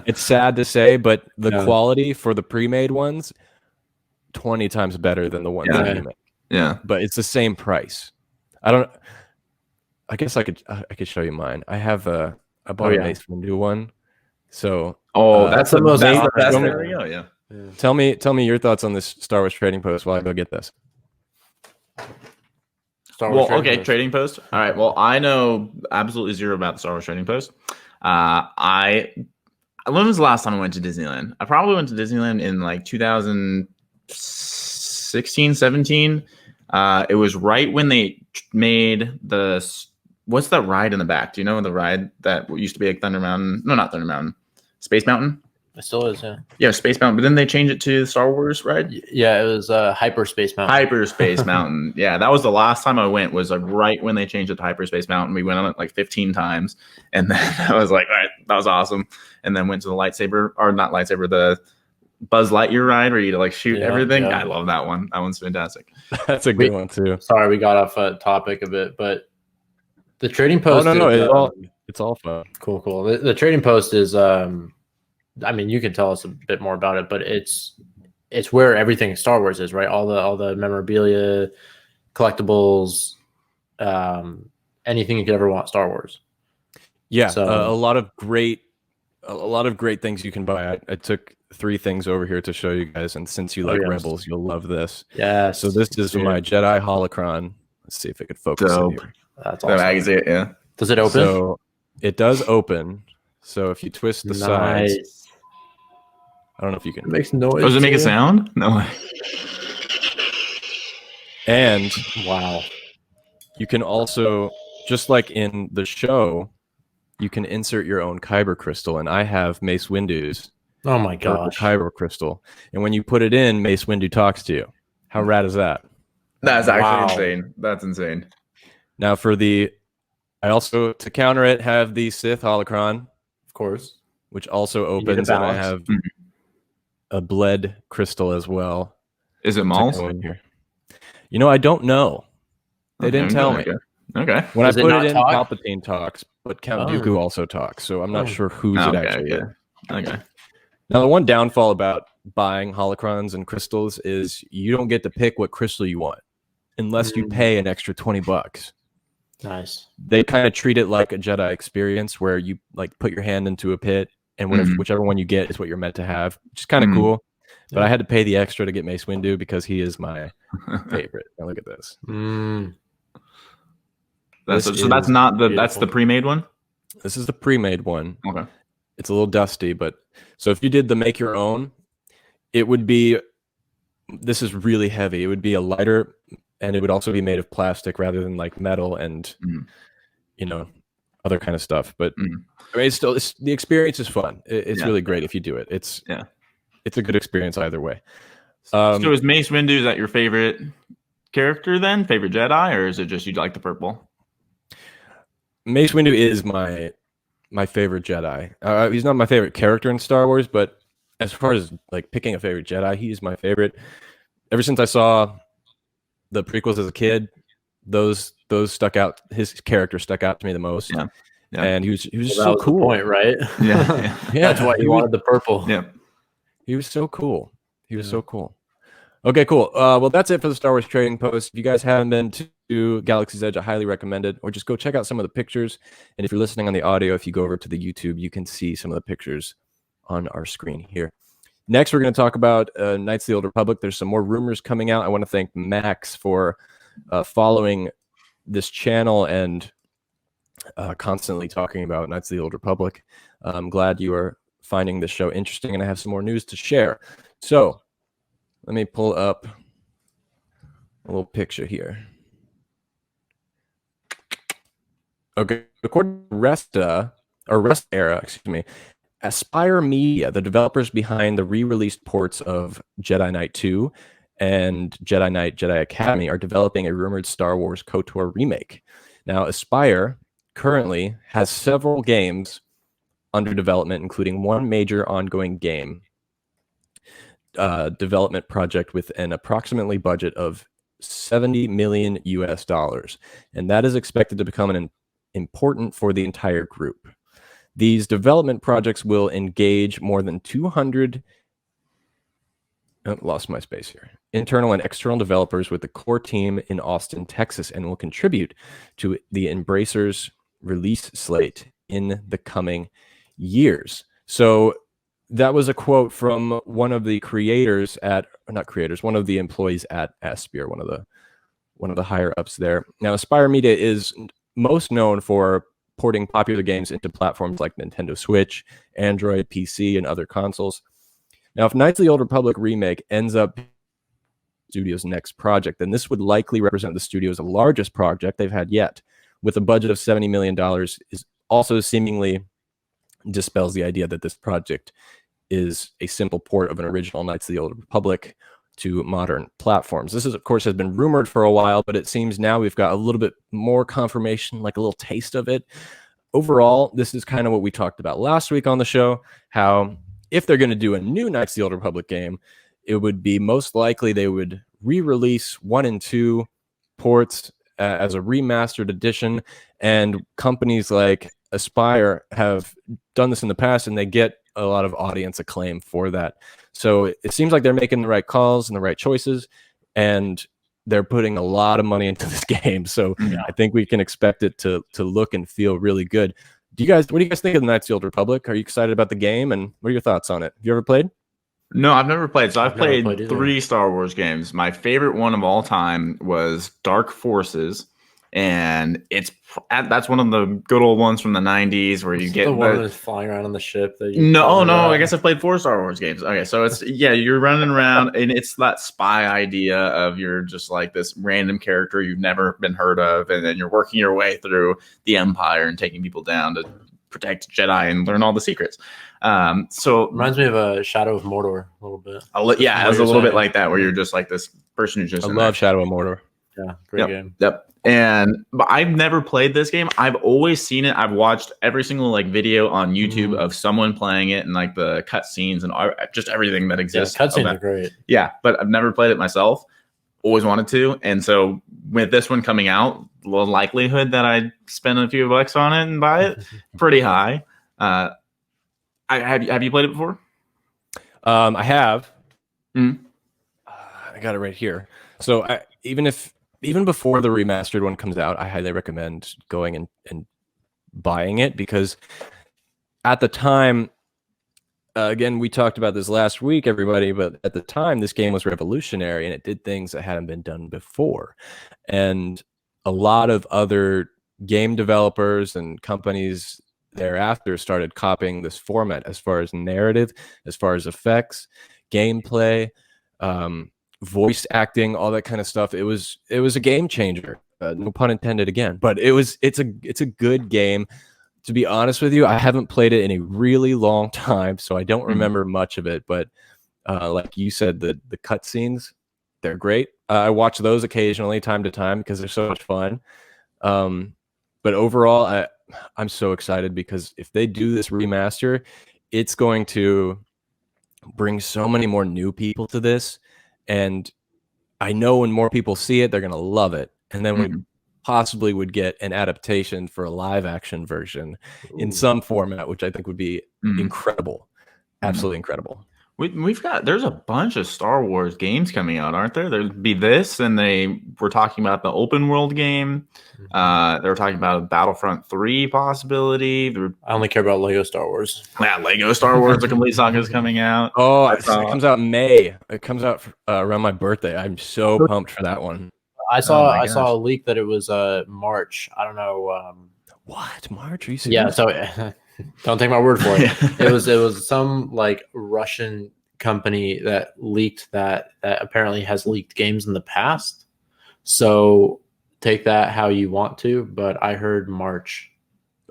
It's sad to say, but the quality for the pre-made ones, 20 times better than the ones that you make. Yeah, but it's the same price. I guess I could show you mine. I bought an Ace Windu one. So that's the best scenario. Yeah. Tell me your thoughts on this Star Wars Trading Post while I go get this. Trading Post. All right. Well, I know absolutely zero about the Star Wars Trading Post. When was the last time I went to Disneyland? I probably went to Disneyland in like 2016, 17. It was right when they made what's that ride in the back? Do you know the ride that used to be like Thunder Mountain? No, not Thunder Mountain. Space Mountain? It still is, yeah. Yeah, Space Mountain. But then they changed it to Star Wars ride? Yeah, it was Hyperspace Mountain. Hyperspace Mountain. Yeah, that was the last time I went, was like right when they changed it to Hyperspace Mountain. We went on it like 15 times. And then I was like, all right, that was awesome. And then went to the the Buzz Lightyear ride where you like shoot everything. Yeah. I love that one. That one's fantastic. That's a good one too. Sorry, we got off a topic a bit, but the Trading Post. It's all fun. Cool. The Trading Post is, you can tell us a bit more about it, but it's where everything Star Wars is, right? All the memorabilia, collectibles, anything you could ever want Star Wars. Yeah, so, a lot of great a lot of great things you can buy. I took 3 things over here to show you guys, and since you like Rebels, you'll love this. Yes. So this is my Jedi holocron. Let's see if it could focus it here. That's awesome. Yeah. Does it open? So it does open. So if you twist the sides, I don't know if you can. It makes noise. Does it make a sound? No. And wow. you can also, just like in the show, you can insert your own kyber crystal, and I have Mace Windu's Oh my gosh. kyber crystal, and when you put it in, Mace Windu talks to you. How rad is that? That's actually insane. That's insane. Now I also, to counter it, have the Sith holocron, Of course. which also opens, and I have a bled crystal as well. Is it to Maul's? go in here. You know, I don't know. They didn't tell me. Okay. When Does I it put not it in, talk? Palpatine talks, but Count Dooku also talks, so I'm not sure whose it actually is. Okay. Now, the one downfall about buying holocrons and crystals is you don't get to pick what crystal you want unless you pay an extra $20. Nice. They kind of treat it like a Jedi experience where you like put your hand into a pit and whichever one you get is what you're meant to have, which is kind of cool. But I had to pay the extra to get Mace Windu because he is my favorite. Now look at this. That's the pre-made one? This is the pre-made one. Okay. It's a little dusty, but so if you did the make your own, it would be, this is really heavy. It would be a lighter, and it would also be made of plastic rather than like metal and, you know, other kind of stuff. But I mean, the experience is fun. It's really great if you do it. It's a good experience either way. So is Mace Windu, is that your favorite character then? Favorite Jedi? Or is it just you like the purple? Mace Windu is my favorite Jedi. He's not my favorite character in Star Wars, but as far as like picking a favorite Jedi, he's my favorite. Ever since I saw the prequels as a kid, those stuck out. His character stuck out to me the most. Yeah. And he was so cool. The point, right? Yeah. That's why he wanted the purple. Yeah. He was so cool. He was so cool. Okay, cool. Well, that's it for the Star Wars Trading Post. If you guys haven't been to Galaxy's Edge, I highly recommend it. Or just go check out some of the pictures. And if you're listening on the audio, if you go over to the YouTube, you can see some of the pictures on our screen here. Next, we're going to talk about Knights of the Old Republic. There's some more rumors coming out. I want to thank Max for following this channel and constantly talking about Knights of the Old Republic. I'm glad you are finding this show interesting, and I have some more news to share. So let me pull up a little picture here. Okay, according to Rest Era, excuse me, Aspire Media, the developers behind the re-released ports of Jedi Knight 2 and Jedi Knight Jedi Academy, are developing a rumored Star Wars KOTOR remake. Now, Aspire currently has several games under development, including one major ongoing game development project with an approximately budget of $70 million US, and that is expected to become an important for the entire group. These development projects will engage more than 200 lost my space here. Internal and external developers with the core team in Austin, Texas, and will contribute to the Embracer's release slate in the coming years. So that was a quote from one of the creators one of the employees at Aspire, one of the higher ups there. Now, Aspire Media is most known for porting popular games into platforms like Nintendo Switch, Android, PC, and other consoles. Now, if Knights of the Old Republic remake ends up studio's next project, then this would likely represent the studio's largest project they've had yet, with a budget of $70 million. Is also seemingly dispels the idea that this project is a simple port of an original Knights of the Old Republic to modern platforms. This is, of course, has been rumored for a while, but it seems now we've got a little bit more confirmation, like a little taste of it. Overall, this is kind of what we talked about last week on the show, how if they're going to do a new Knights of the Old Republic game, it would be most likely they would re-release 1 and 2 ports as a remastered edition, and companies like Aspire have done this in the past, and they get a lot of audience acclaim for that. So it seems like they're making the right calls and the right choices, and they're putting a lot of money into this game. So I think we can expect it to look and feel really good. What do you guys think of the Knights of the Old Republic? Are you excited about the game, and what are your thoughts on it? Have you ever played? No, I've never played. So I've never played played either. 3 Star Wars games. My favorite one of all time was Dark Forces, and that's one of the good old ones from the 90s where you get the one that's flying around on the ship. That you No, talking no, about? I guess I played 4 Star Wars games. Okay, so it's you're running around, and it's that spy idea of you're just like this random character you've never been heard of, and then you're working your way through the Empire and taking people down to protect Jedi and learn all the secrets. So Reminds me of a Shadow of Mordor a little bit. yeah, it's a little bit like that, where you're just like this person who's just I in love there. Shadow of Mordor. Yeah, great game. Yep. But I've never played this game. I've always seen it. I've watched every single like video on YouTube of someone playing it and like the cutscenes and just everything that Yeah, exists. cutscenes are great. Yeah, but I've never played it myself. Always wanted to, and so with this one coming out, the likelihood that I spend a few bucks on it and buy it pretty high. Have you played it before? I have. Mhm. I got it right here. So even before the remastered one comes out, I highly recommend going and buying it, because at the time, again, we talked about this last week, everybody, but at the time, this game was revolutionary and it did things that hadn't been done before. And a lot of other game developers and companies thereafter started copying this format as far as narrative, as far as effects, gameplay, voice acting, all that kind of stuff. It was a game changer. No pun intended again, but it's a good game. To be honest with you, I haven't played it in a really long time, so I don't remember much of it. But like you said, the cutscenes, they're great. I watch those occasionally, time to time, because they're so much fun. But overall, I'm so excited, because if they do this remaster, it's going to bring so many more new people to this. And I know when more people see it, they're going to love it. And then we possibly would get an adaptation for a live action version in some format, which I think would be incredible. Absolutely incredible. There's a bunch of Star Wars games coming out, aren't there? There'd be this, and they were talking about the open world game. They were talking about a Battlefront 3 possibility. I only care about Lego Star Wars. Yeah, Lego Star Wars: The Complete Saga is coming out. Oh, it comes out in May. It comes out around my birthday. I'm so pumped for that one. I saw a leak that it was March. I don't know. What, March? Are you serious? Yeah, so don't take my word for it. It was some like Russian company that leaked that apparently has leaked games in the past. So take that how you want to, but I heard March.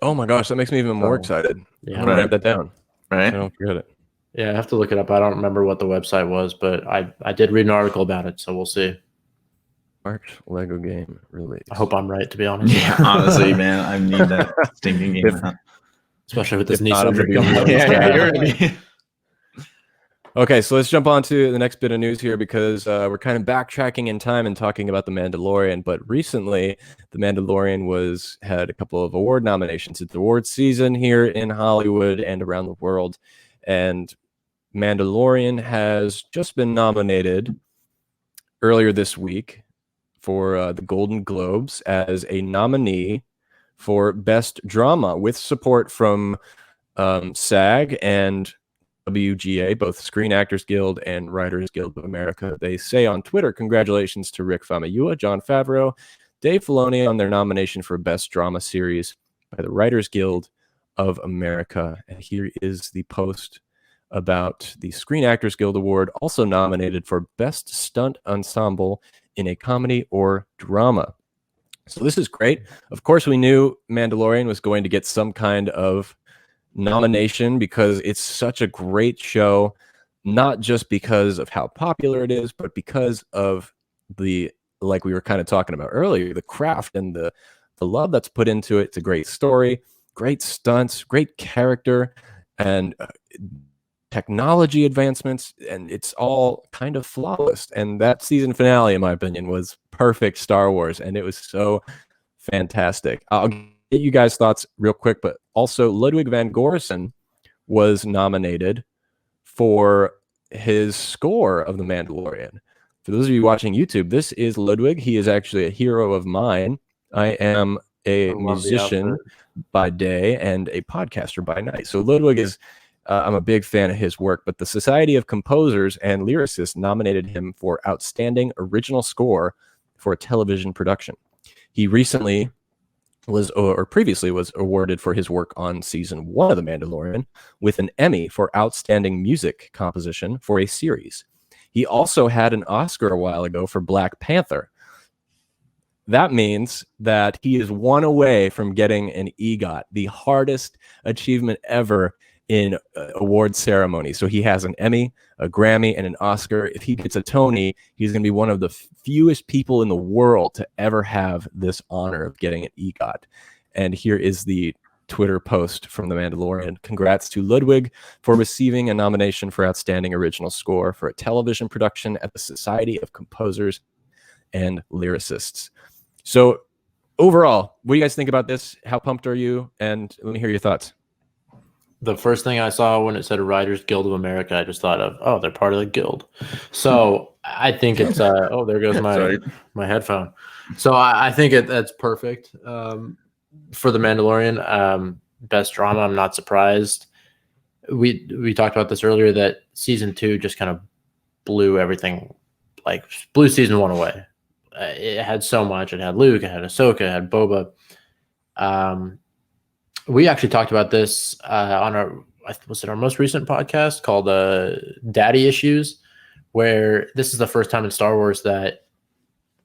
Oh my gosh, that makes me even more excited. Yeah, I'm gonna write that down. Right? So I don't forget it. Yeah, I have to look it up. I don't remember what the website was, but I did read an article about it, so we'll see. March Lego game release. I hope I'm right, to be honest. Yeah, honestly, man, I need that stinking game. Especially with this knee not, I'm surgery gonna coming be- up. Yeah, you're gonna be. Okay, so let's jump on to the next bit of news here, because we're kind of backtracking in time and talking about The Mandalorian. But recently, The Mandalorian had a couple of award nominations. It's award season here in Hollywood and around the world. And Mandalorian has just been nominated earlier this week for the Golden Globes as a nominee for Best Drama, with support from SAG and WGA, both Screen Actors Guild and Writers Guild of America. They say on Twitter, congratulations to Rick Famuyiwa, Jon Favreau, Dave Filoni on their nomination for Best Drama Series by the Writers Guild of America. And here is the post about the Screen Actors Guild Award, also nominated for Best Stunt Ensemble in a Comedy or Drama. So this is great. Of course, we knew Mandalorian was going to get some kind of nomination, because it's such a great show, not just because of how popular it is, but because of like we were kind of talking about earlier, the craft and the love that's put into it. It's a great story, great stunts, great character, and technology advancements, and it's all kind of flawless. And that season finale, in my opinion, was perfect Star Wars, and it was so fantastic. I'll get you guys' thoughts real quick, but also Ludwig van Gorsen was nominated for his score of The Mandalorian. For those of you watching YouTube, this is Ludwig. He is actually a hero of mine. I am I a love the musician outfit. by day and a podcaster by night. So Ludwig is, I'm a big fan of his work, but the Society of Composers and Lyricists nominated him for Outstanding Original Score for a television production. He recently previously was awarded for his work on season 1 of The Mandalorian with an Emmy for Outstanding Music Composition for a series. He also had an Oscar a while ago for Black Panther. That means that he is one away from getting an EGOT, the hardest achievement ever in award ceremony. So he has an Emmy, a Grammy, and an Oscar. If he gets a Tony, he's going to be one of the fewest people in the world to ever have this honor of getting an EGOT. And here is the Twitter post from The Mandalorian. Congrats to Ludwig for receiving a nomination for Outstanding Original Score for a television production at the Society of Composers and Lyricists. So overall, what do you guys think about this? How pumped are you? And let me hear your thoughts. The first thing I saw when it said Writers Guild of America, I just thought of, oh, they're part of the guild. So I think it's oh, there goes my headphone. So I think that's perfect for The Mandalorian. Best drama. I'm not surprised. We talked about this earlier that season 2 just kind of blew everything, like blew season 1 away. It had so much. It had Luke, it had Ahsoka, it had Boba. We actually talked about this on our most recent podcast called Daddy Issues, where this is the first time in Star Wars that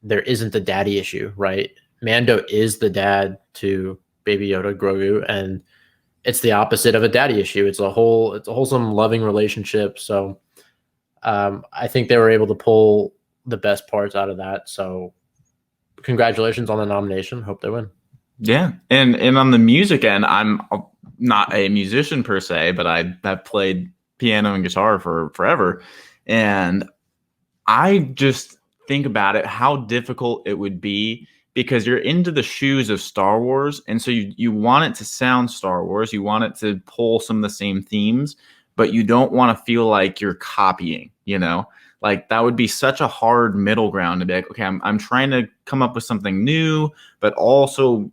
there isn't a daddy issue, right? Mando is the dad to Baby Yoda, Grogu, and it's the opposite of a daddy issue. It's a wholesome, loving relationship. So I think they were able to pull the best parts out of that. So congratulations on the nomination. Hope they win. Yeah. And on the music end, I'm not a musician per se, but I have played piano and guitar for forever. And I just think about it, how difficult it would be, because you're into the shoes of Star Wars. And so you want it to sound Star Wars. You want it to pull some of the same themes, but you don't want to feel like you're copying, Like that would be such a hard middle ground to be like, okay, I'm trying to come up with something new, but also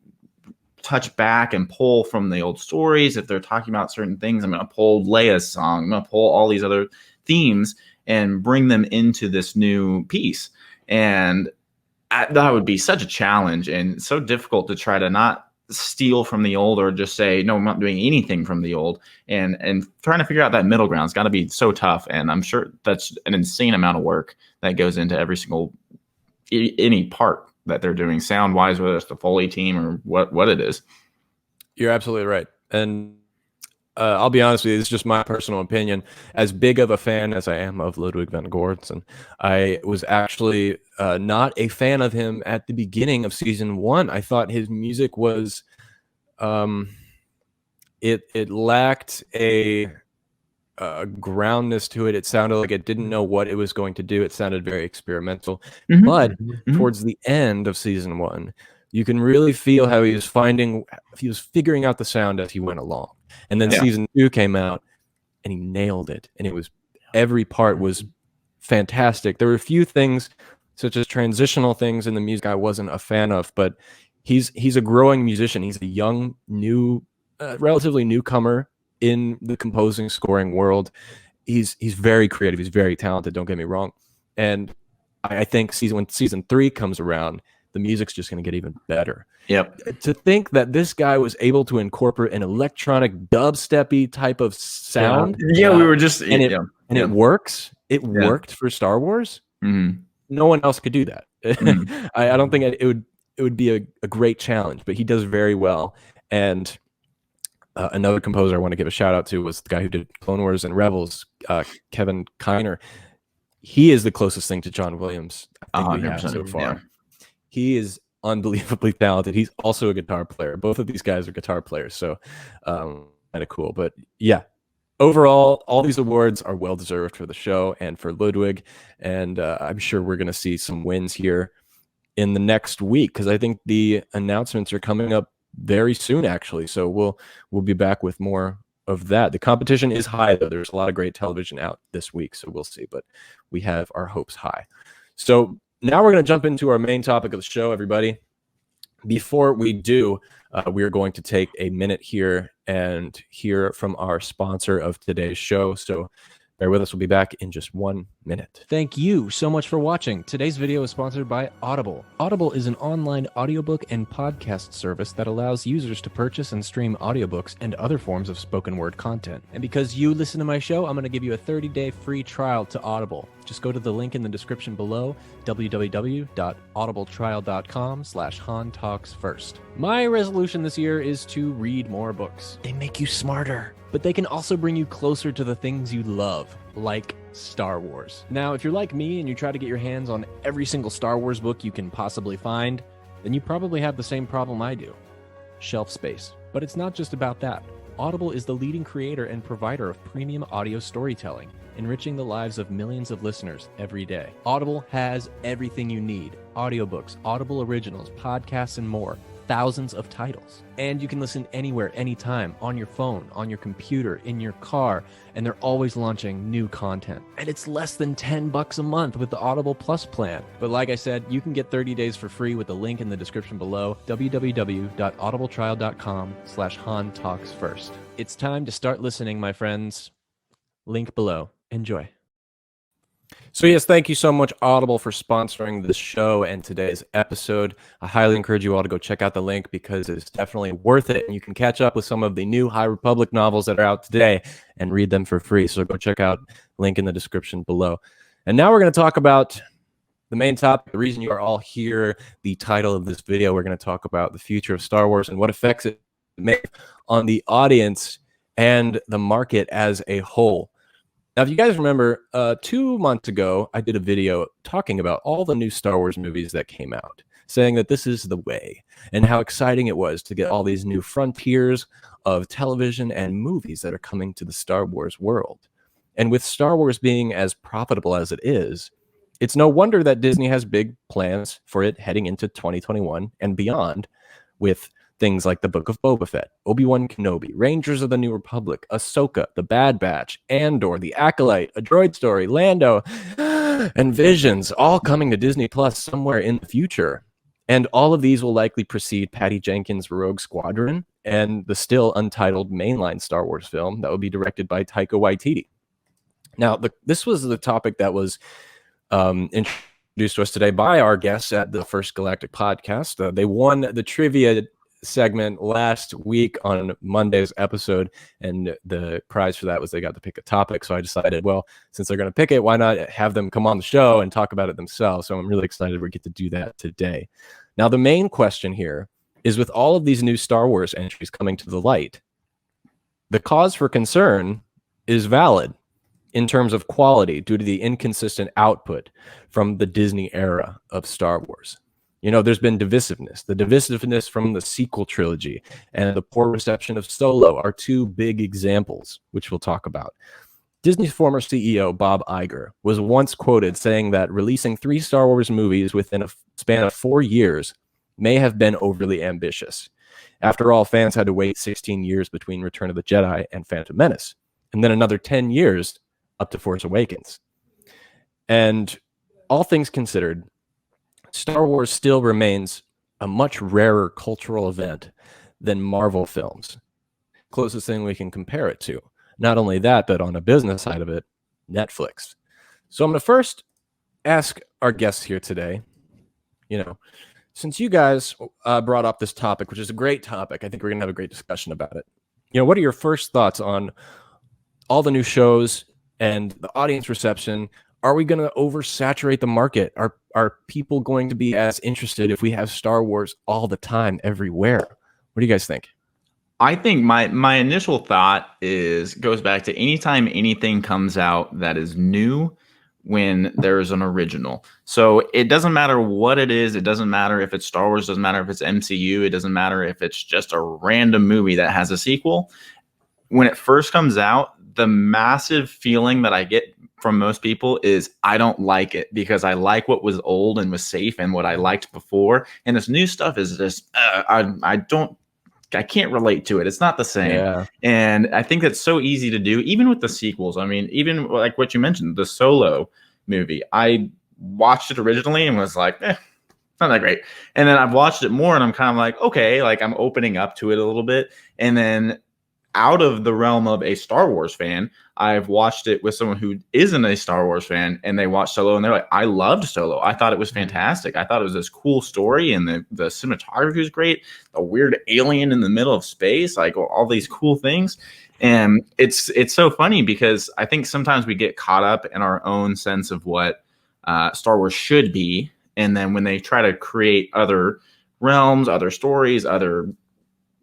touch back and pull from the old stories. If they're talking about certain things, I'm going to pull Leia's song. I'm going to pull all these other themes and bring them into this new piece. And that would be such a challenge and so difficult to try to not steal from the old or just say, no, I'm not doing anything from the old. And trying to figure out that middle ground has got to be so tough. And I'm sure that's an insane amount of work that goes into every single, any part that they're doing sound wise, whether it's the Foley team or what it is. You're absolutely right. And I'll be honest with you, this is just my personal opinion. As big of a fan as I am of Ludwig van Goortzen, I was actually not a fan of him at the beginning of season 1. I thought his music was, it lacked a groundness to it. It sounded like it didn't know what it was going to do. It sounded very experimental. Mm-hmm. But towards the end of season 1, you can really feel how he was figuring out the sound as he went along. And then season 2 came out and he nailed it. And it was, every part was fantastic. There were a few things, such as transitional things in the music I wasn't a fan of, but he's a growing musician. He's a young, relatively newcomer in the composing scoring world. He's very creative. He's very talented. Don't get me wrong. And I think when season 3 comes around, the music's just going to get even better. Yep. To think that this guy was able to incorporate an electronic dubsteppy type of sound. Yeah, we were just it works. It worked for Star Wars. Mm-hmm. No one else could do that. Mm-hmm. I don't think it would be a great challenge, but he does very well. And another composer I want to give a shout out to was the guy who did Clone Wars and Rebels, Kevin Kiner. He is the closest thing to John Williams I think we have so far. Yeah. He is unbelievably talented. He's also a guitar player. Both of these guys are guitar players, so kind of cool. But yeah, overall, all these awards are well deserved for the show and for Ludwig, and I'm sure we're going to see some wins here in the next week, because I think the announcements are coming up very soon, actually. So we'll be back with more of that. The competition is high, though. There's a lot of great television out this week, so we'll see. But we have our hopes high. So now we're going to jump into our main topic of the show, everybody. Before we do, we are going to take a minute here and hear from our sponsor of today's show. So bear with us. We'll be back in just 1 minute. Thank you so much for watching. Today's video is sponsored by Audible. Audible is an online audiobook and podcast service that allows users to purchase and stream audiobooks and other forms of spoken word content. And because you listen to my show, I'm going to give you a 30-day free trial to Audible. Just go to the link in the description below, www.audibletrial.com/HanTalksFirst. My resolution this year is to read more books. They make you smarter, but they can also bring you closer to the things you love, like Star Wars. Now, if you're like me and you try to get your hands on every single Star Wars book you can possibly find, then you probably have the same problem I do: shelf space. But it's not just about that. Audible is the leading creator and provider of premium audio storytelling, enriching the lives of millions of listeners every day. Audible has everything you need: audiobooks, Audible originals, podcasts, and more. Thousands of titles. And you can listen anywhere, anytime, on your phone, on your computer, in your car, and they're always launching new content. And it's less than $10 a month with the Audible Plus plan. But like I said, you can get 30 days for free with the link in the description below, www.audibletrial.com/HanTalksFirst. It's time to start listening, my friends. Link below. Enjoy. So yes, thank you so much, Audible, for sponsoring this show and today's episode. I highly encourage you all to go check out the link because it's definitely worth it. And you can catch up with some of the new High Republic novels that are out today and read them for free. So go check out link in the description below. And now we're going to talk about the main topic, the reason you are all here, the title of this video. We're going to talk about the future of Star Wars and what effects it may have on the audience and the market as a whole. Now, if you guys remember, 2 months ago, I did a video talking about all the new Star Wars movies that came out, saying that this is the way and how exciting it was to get all these new frontiers of television and movies that are coming to the Star Wars world. And with Star Wars being as profitable as it is, it's no wonder that Disney has big plans for it heading into 2021 and beyond, with things like the Book of Boba Fett, Obi-Wan Kenobi, Rangers of the New Republic, Ahsoka, The Bad Batch, Andor, The Acolyte, A Droid Story, Lando, and Visions, all coming to Disney Plus somewhere in the future. And all of these will likely precede Patty Jenkins' Rogue Squadron and the still untitled mainline Star Wars film that will be directed by Taika Waititi. Now, this was the topic that was introduced to us today by our guests at the First Galactic Podcast. They won the trivia segment last week on Monday's episode, and the prize for that was they got to pick a topic. So I decided, well, since they're going to pick it, why not have them come on the show and talk about it themselves? So I'm really excited we get to do that today. Now, the main question here is, with all of these new Star Wars entries coming to the light, the cause for concern is valid in terms of quality due to the inconsistent output from the Disney era of Star Wars. You know, there's been divisiveness. The divisiveness from the sequel trilogy and the poor reception of Solo are two big examples, which we'll talk about. Disney's former CEO, Bob Iger, was once quoted saying that releasing 3 Star Wars movies within a span of 4 years may have been overly ambitious. After all, fans had to wait 16 years between Return of the Jedi and Phantom Menace, and then another 10 years up to Force Awakens. And all things considered, Star Wars still remains a much rarer cultural event than Marvel films. Closest thing we can compare it to. Not only that, but on a business side of it, Netflix. So I'm going to first ask our guests here today, since you guys brought up this topic, which is a great topic, I think we're going to have a great discussion about it. What are your first thoughts on all the new shows and the audience reception? Are we going to oversaturate the market? Are people going to be as interested if we have Star Wars all the time, everywhere? What do you guys think? I think my initial thought goes back to anytime anything comes out that is new when there's an original. So it doesn't matter what it is. It doesn't matter if it's Star Wars. It doesn't matter if it's MCU. It doesn't matter if it's just a random movie that has a sequel. When it first comes out, the massive feeling that I get from most people is I don't like it because I like what was old and was safe and what I liked before. And this new stuff is just, I can't relate to it. It's not the same. Yeah. And I think that's so easy to do, even with the sequels. I mean, even like what you mentioned, the Solo movie, I watched it originally and was like, not that great. And then I've watched it more and I'm kind of like, okay, like I'm opening up to it a little bit. And then out of the realm of a Star Wars fan, I've watched it with someone who isn't a Star Wars fan, and they watched Solo and they're like, I loved Solo. I thought it was fantastic. I thought it was this cool story, and the cinematography was great. The weird alien in the middle of space, like all these cool things. And it's so funny because I think sometimes we get caught up in our own sense of what Star Wars should be. And then when they try to create other realms, other stories, other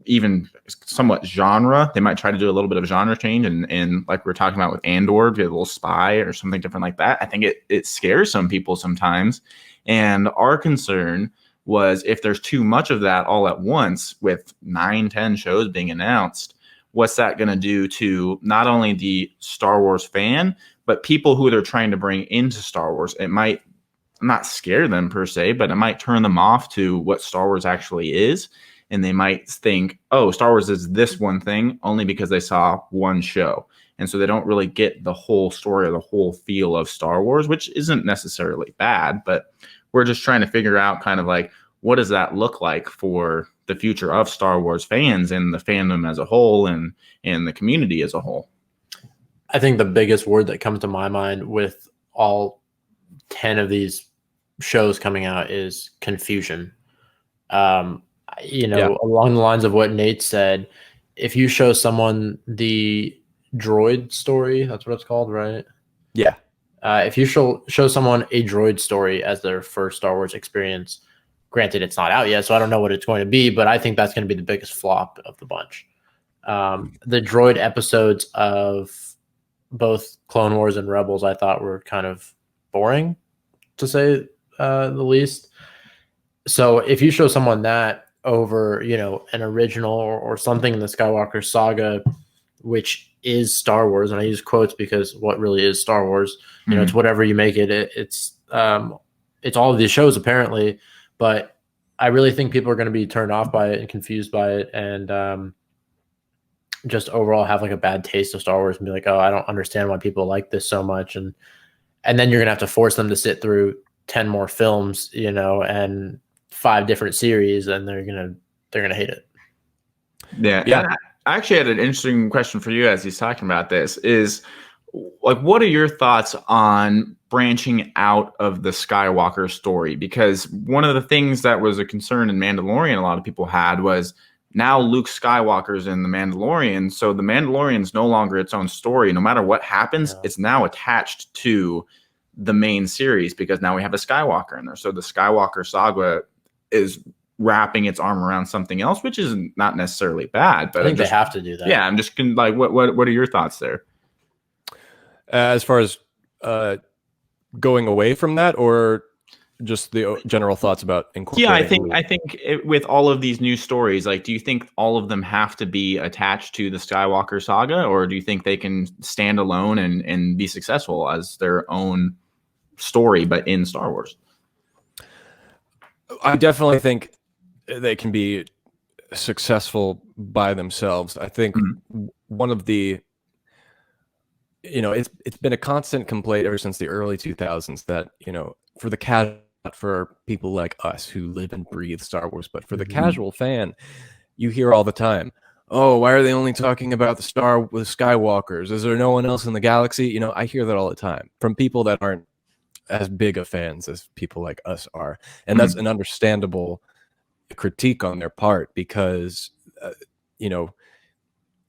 even somewhat genre, they might try to do a little bit of genre change. And like we were talking about with Andor, get a little spy or something different like that. I think it scares some people sometimes. And our concern was if there's too much of that all at once with 9-10 shows being announced, what's that going to do to not only the Star Wars fan, but people who they're trying to bring into Star Wars? It might not scare them per se, but it might turn them off to what Star Wars actually is. And they might think, oh, Star Wars is this one thing only because they saw one show. And so they don't really get the whole story or the whole feel of Star Wars, which isn't necessarily bad, but we're just trying to figure out kind of like, what does that look like for the future of Star Wars fans and the fandom as a whole and the community as a whole? I think the biggest word that comes to my mind with all 10 of these shows coming out is confusion. Along the lines of what Nate said, if you show someone the droid story, that's what it's called, right? Yeah. If you show someone a droid story as their first Star Wars experience, granted it's not out yet, so I don't know what it's going to be, but I think that's going to be the biggest flop of the bunch. The droid episodes of both Clone Wars and Rebels I thought were kind of boring, to say the least. So if you show someone that over, an original or something in the Skywalker saga, which is Star Wars, and I use quotes because what really is Star Wars, it's whatever you make it. It's all of these shows apparently, but I really think people are going to be turned off by it and confused by it, and just overall have like a bad taste of Star Wars and be like, oh, I don't understand why people like this so much, and then you're gonna have to force them to sit through 10 more films, and 5 different series, and they're gonna hate it. Yeah. I actually had an interesting question for you as he's talking about this is like, what are your thoughts on branching out of the Skywalker story? Because one of the things that was a concern in Mandalorian a lot of people had was now Luke Skywalker's in the Mandalorian, so the Mandalorian's no longer its own story. No matter what happens, it's now attached to the main series because now we have a Skywalker in there. So the Skywalker saga is wrapping its arm around something else, which is not necessarily bad. But I think they have to do that. Yeah, I'm just like, what are your thoughts there? As far as going away from that, or just the general thoughts about incorporating? Yeah, I think with all of these new stories, like, do you think all of them have to be attached to the Skywalker saga, or do you think they can stand alone and be successful as their own story, but in Star Wars? I definitely think they can be successful by themselves. I think one of the, it's been a constant complaint ever since the early 2000s that, for the casual, for people like us who live and breathe Star Wars, but for the casual fan, you hear all the time, oh, why are they only talking about the Skywalkers? Is there no one else in the galaxy? I hear that all the time from people that aren't as big of fans as people like us are. And that's an understandable critique on their part because,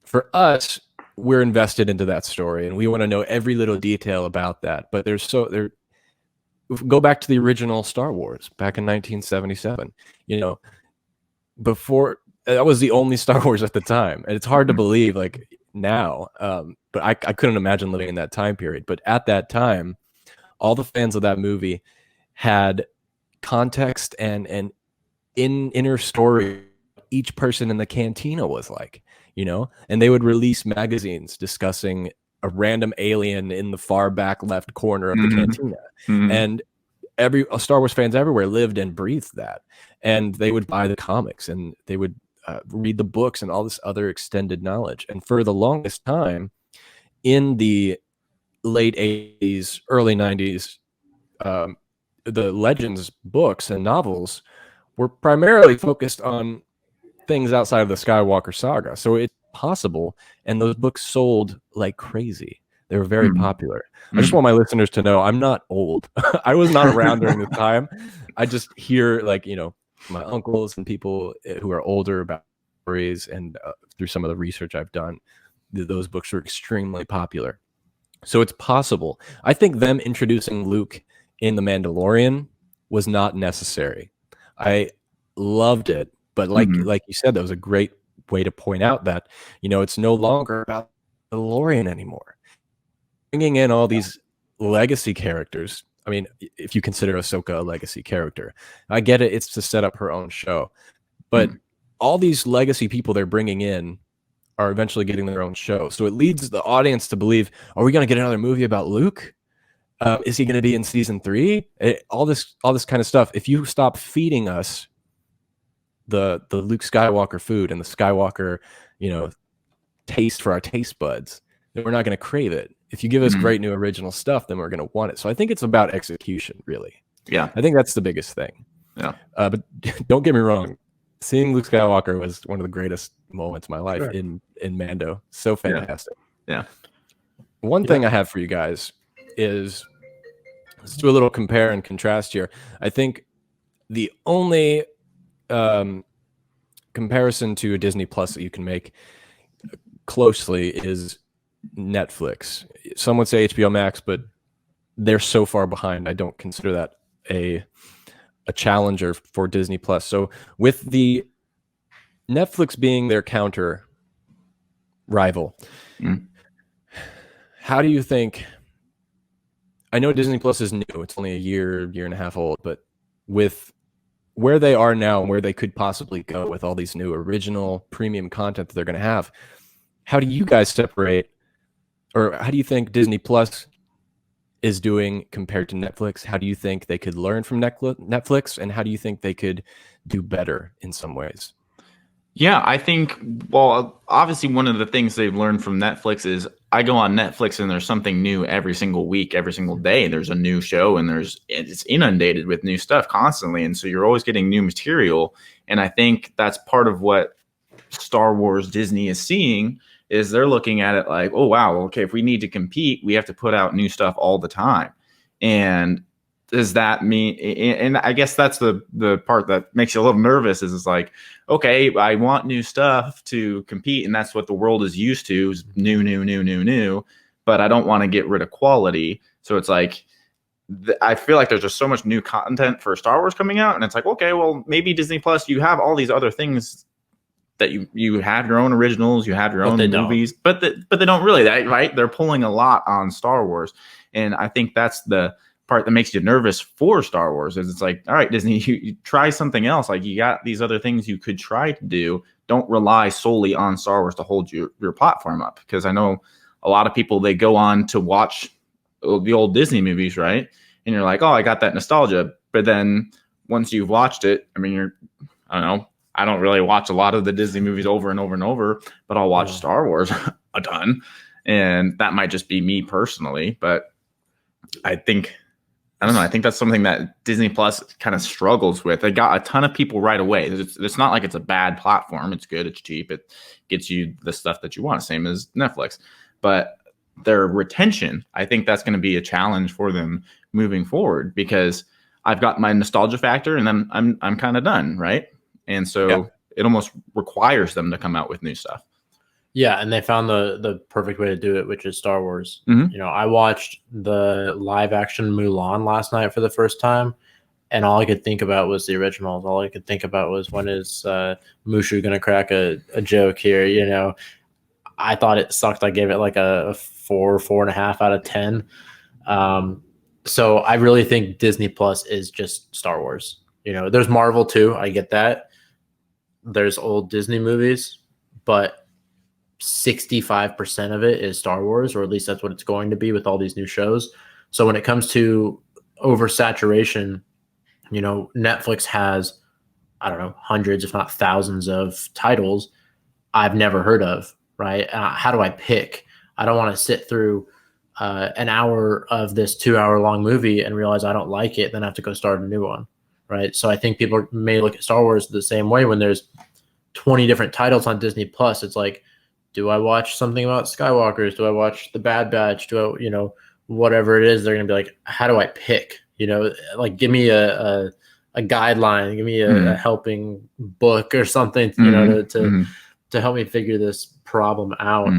for us, we're invested into that story and we want to know every little detail about that. But go back to the original Star Wars back in 1977, before that was the only Star Wars at the time. And it's hard to believe like now, but I couldn't imagine living in that time period. But at that time, all the fans of that movie had context and inner story each person in the cantina was like, and they would release magazines discussing a random alien in the far back left corner of the cantina. And Star Wars fans everywhere lived and breathed that. And they would buy the comics and they would read the books and all this other extended knowledge. And for the longest time in the late 80s, early 90s, the Legends books and novels were primarily focused on things outside of the Skywalker saga. So it's possible, and those books sold like crazy. They were very popular. I just want my listeners to know I'm not old. I was not around during this time. I just hear, like, my uncles and people who are older about stories, and through some of the research I've done, those books were extremely popular. So it's possible. I think them introducing Luke in The Mandalorian was not necessary. I loved it, but like you said, that was a great way to point out that, it's no longer about the Mandalorian anymore. Bringing in all these legacy characters. I mean, if you consider Ahsoka a legacy character, I get it. It's to set up her own show, but all these legacy people they're bringing in are eventually getting their own show. So it leads the audience to believe, are we going to get another movie about Luke? Is he going to be in season 3? All this kind of stuff. If you stop feeding us the Luke Skywalker food and the Skywalker, taste for our taste buds, then we're not going to crave it. If you give us great new original stuff, then we're going to want it. So I think it's about execution, really. Yeah. I think that's the biggest thing. Yeah. But don't get me wrong. Seeing Luke Skywalker was one of the greatest moments of my life in Mando. So fantastic. Yeah. One thing I have for you guys is, let's do a little compare and contrast here. I think the only comparison to a Disney Plus that you can make closely is Netflix. Some would say HBO Max, but they're so far behind. I don't consider that a challenger for Disney Plus. So with the Netflix being their counter rival, how do you think? I know Disney Plus is new. It's only a year and a half old, but with where they are now and where they could possibly go with all these new original premium content that they're going to have, how do you guys separate, or how do you think Disney Plus is doing compared to Netflix? How do you think they could learn from Netflix, and how do you think they could do better in some ways? Yeah, I think, well, obviously one of the things they've learned from Netflix is I go on Netflix and there's something new every single week, every single day. There's a new show and it's inundated with new stuff constantly. And so you're always getting new material. And I think that's part of what Star Wars Disney is seeing, is they're looking at it like, oh, wow, okay, if we need to compete, we have to put out new stuff all the time. And does that mean, and I guess that's the part that makes you a little nervous, is it's like, okay, I want new stuff to compete, and that's what the world is used to, is new, but I don't want to get rid of quality. So it's like, I feel like there's just so much new content for Star Wars coming out, and it's like, okay, well, maybe Disney Plus, you have all these other things that you have your own originals, you have your own movies, but they don't really, right? They're pulling a lot on Star Wars, and I think that's the part that makes you nervous for Star Wars. Is it's like, all right, Disney, you try something else. Like, you got these other things you could try to do. Don't rely solely on Star Wars to hold your platform up, because I know a lot of people, they go on to watch the old Disney movies, right? And you're like, oh, I got that nostalgia, but then once you've watched it, I mean, I don't know, I don't really watch a lot of the Disney movies over and over and over, but I'll watch Star Wars a ton. And that might just be me personally, but I think that's something that Disney Plus kind of struggles with. They got a ton of people right away. It's not like it's a bad platform. It's good. It's cheap. It gets you the stuff that you want, same as Netflix. But their retention, I think that's going to be a challenge for them moving forward, because I've got my nostalgia factor and then I'm kind of done, right? And so it almost requires them to come out with new stuff. Yeah, and they found the perfect way to do it, which is Star Wars. Mm-hmm. I watched the live action Mulan last night for the first time, and all I could think about was the originals. All I could think about was, when is Mushu going to crack a joke here? I thought it sucked. I gave it like a 4.5 out of 10. So I really think Disney Plus is just Star Wars. There's Marvel too. I get that. There's old Disney movies, but 65% of it is Star Wars, or at least that's what it's going to be with all these new shows. So when it comes to oversaturation, Netflix has, I don't know, hundreds, if not thousands of titles I've never heard of, right? How do I pick? I don't want to sit through, an hour of this 2 hour long movie and realize I don't like it, then I have to go start a new one, right? So I think people may look at Star Wars the same way when there's 20 different titles on Disney Plus. It's like, do I watch something about Skywalkers? Do I watch The Bad Batch? Do I, whatever it is, they're going to be like, how do I pick? Like give me a guideline, give me a helping book or something, to help me figure this problem out.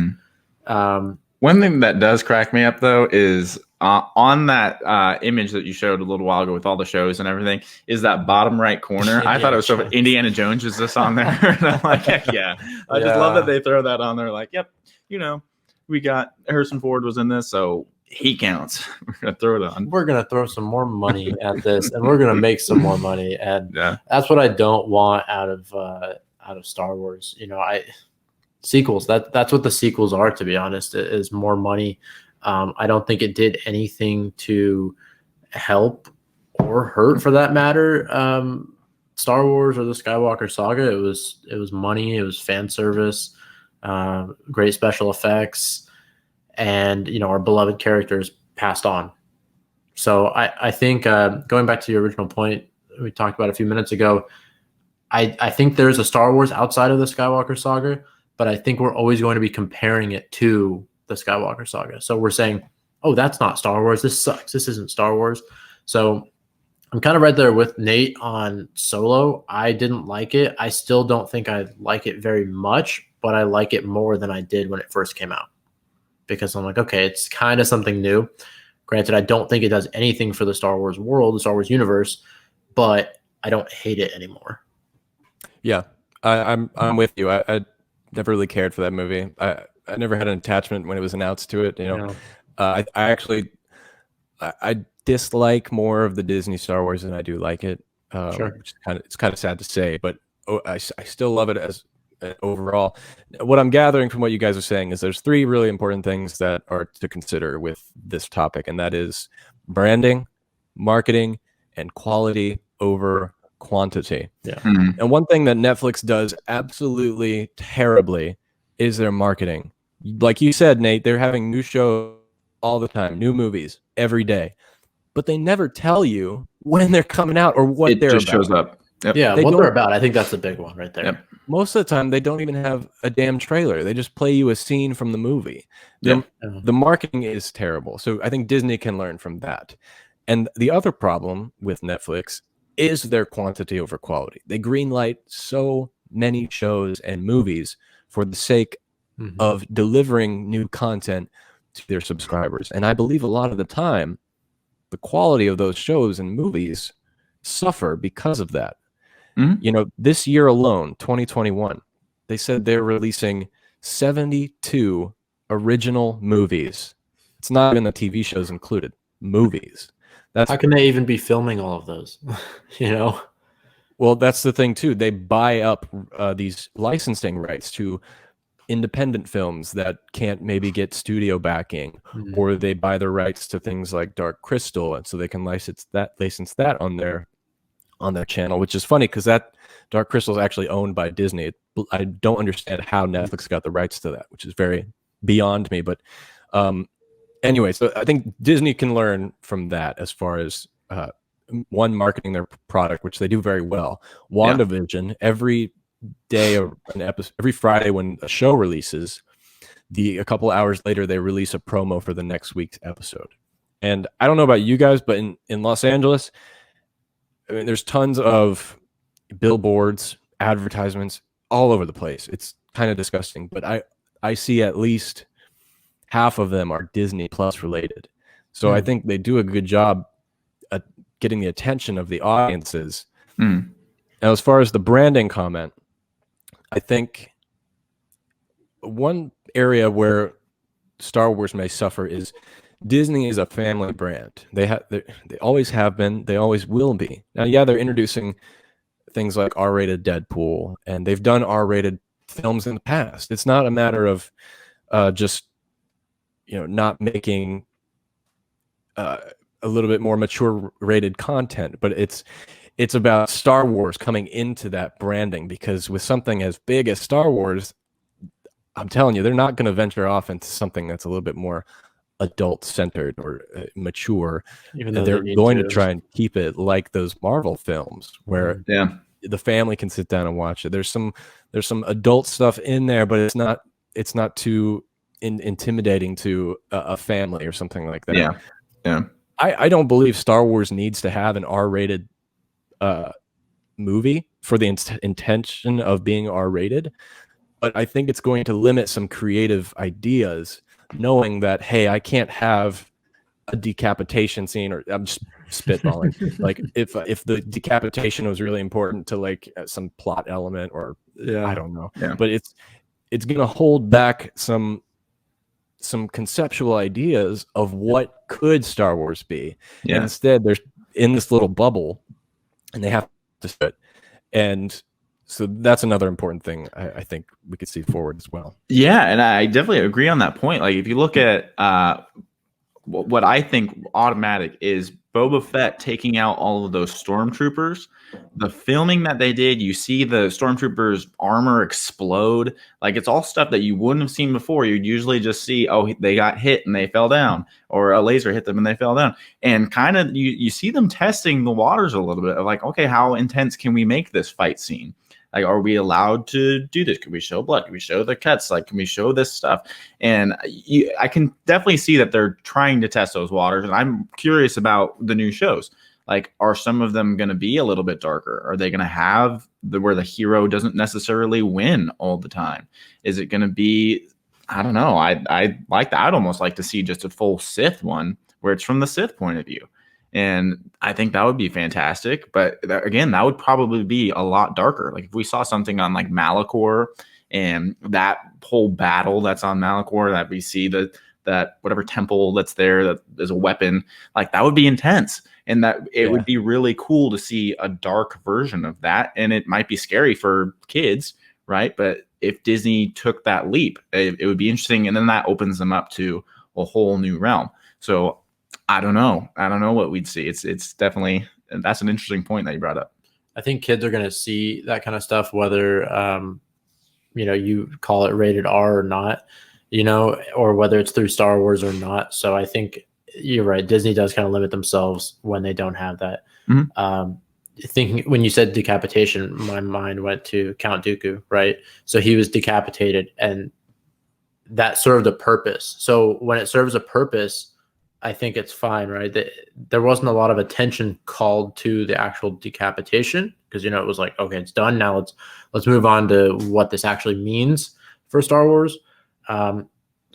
One thing that does crack me up though is on that image that you showed a little while ago with all the shows and everything is that bottom right corner. I thought it was so Indiana Jones is this on there? And I'm like, heck yeah. I just love that they throw that on there. Like, yep, we got Harrison Ford was in this, so he counts. We're gonna throw it on. We're gonna throw some more money at this, and we're gonna make some more money. And that's what I don't want out of Star Wars. Sequels. That's what the sequels are. To be honest, is more money. I don't think it did anything to help or hurt, for that matter, Star Wars or the Skywalker saga. It was money. It was fan service. Great special effects. And our beloved characters passed on. So I think going back to your original point we talked about a few minutes ago, I think there's a Star Wars outside of the Skywalker saga, but I think we're always going to be comparing it to the Skywalker saga. So we're saying, oh, that's not Star Wars. This sucks. This isn't Star Wars. So I'm kind of right there with Nate on Solo. I didn't like it. I still don't think I like it very much, but I like it more than I did when it first came out. Because I'm like, okay, it's kind of something new. Granted, I don't think it does anything for the Star Wars world, the Star Wars universe, but I don't hate it anymore. Yeah, I'm with you. I never really cared for that movie. I never had an attachment when it was announced to it. I actually dislike more of the Disney Star Wars than I do like it. Sure. Which it's kind of sad to say, but I still love it as overall. What I'm gathering from what you guys are saying is there's three really important things that are to consider with this topic, and that is branding, marketing, and quality over quantity. Yeah. And one thing that Netflix does absolutely terribly is their marketing. Like you said, Nate, they're having new shows all the time, new movies every day, but they never tell you when they're coming out or what they're about. It just shows up. Yep. Yeah, what they're about. I think that's the big one right there. Yep. Most of the time, they don't even have a damn trailer. They just play you a scene from the movie. The marketing is terrible. So I think Disney can learn from that. And the other problem with Netflix is their quantity over quality. They greenlight so many shows and movies for the sake of delivering new content to their subscribers. And I believe a lot of the time, the quality of those shows and movies suffer because of that. This year alone, 2021, they said they're releasing 72 original movies. It's not even the TV shows included. Movies. How can they even be filming all of those? Well, that's the thing too. They buy up these licensing rights to independent films that can't maybe get studio backing, or they buy the rights to things like Dark Crystal, and so they can license that on their channel, which is funny because that Dark Crystal is actually owned by Disney. I don't understand how Netflix got the rights to that, which is very beyond me. But anyway, so I think Disney can learn from that as far as one, marketing their product, which they do very well. WandaVision, every day of an episode, every Friday when a show releases, a couple hours later they release a promo for the next week's episode. And I don't know about you guys, but in Los Angeles, I mean, there's tons of billboards, advertisements all over the place. It's kind of disgusting, but I see at least half of them are Disney Plus related. So I think they do a good job at getting the attention of the audiences. Now, as far as the branding comment, I think one area where Star Wars may suffer is Disney is a family brand. They always have been. They always will be. Now, they're introducing things like R-rated Deadpool, and they've done R-rated films in the past. It's not a matter of just not making a little bit more mature rated content, but it's about Star Wars coming into that branding, because with something as big as Star Wars, I'm telling you, they're not going to venture off into something that's a little bit more adult centered or mature. Even though They're they need going to try and keep it like those Marvel films where Yeah. the family can sit down and watch it. There's some adult stuff in there, but it's not too intimidating to a family or something like that. Yeah. Yeah. I don't believe Star Wars needs to have an R-rated movie for the intention of being R-rated, but I think it's going to limit some creative ideas, knowing that, hey, I can't have a decapitation scene, or I'm just spitballing. Like if the decapitation was really important to like some plot element, or I don't know, but it's going to hold back some conceptual ideas of what could Star Wars be. Yeah. And instead, they're in this little bubble, and they have to fit. And so that's another important thing I think we could see forward as well. Yeah, and I definitely agree on that point. Like if you look at what I think automatic is Boba Fett taking out all of those stormtroopers. The filming that they did, you see the stormtroopers' armor explode. Like it's all stuff that you wouldn't have seen before. You'd usually just see, oh, they got hit and they fell down, or a laser hit them and they fell down. And kind of you see them testing the waters a little bit of like, okay, how intense can we make this fight scene? Like, are we allowed to do this? Can we show blood? Can we show the cuts? Like, can we show this stuff? And I can definitely see that they're trying to test those waters. And I'm curious about the new shows. Like, are some of them going to be a little bit darker? Are they going to have where the hero doesn't necessarily win all the time? Is it going to be, I don't know. I like that. I'd almost like to see just a full Sith one where it's from the Sith point of view. And I think that would be fantastic. But again, that would probably be a lot darker. Like if we saw something on like Malachor and that whole battle that's on Malachor, that we see that whatever temple that's there that is a weapon, like that would be intense. And that it would be really cool to see a dark version of that. And it might be scary for kids, right? But if Disney took that leap, it would be interesting. And then that opens them up to a whole new realm. So I don't know what we'd see. It's definitely, that's an interesting point that you brought up. I think kids are going to see that kind of stuff, whether, you call it rated R or not, or whether it's through Star Wars or not. So I think you're right. Disney does kind of limit themselves when they don't have that. Mm-hmm. Thinking when you said decapitation, my mind went to Count Dooku, right? So he was decapitated and that served a purpose. So when it serves a purpose, I think it's fine, right? There wasn't a lot of attention called to the actual decapitation because, it was like, okay, it's done. Now let's move on to what this actually means for Star Wars.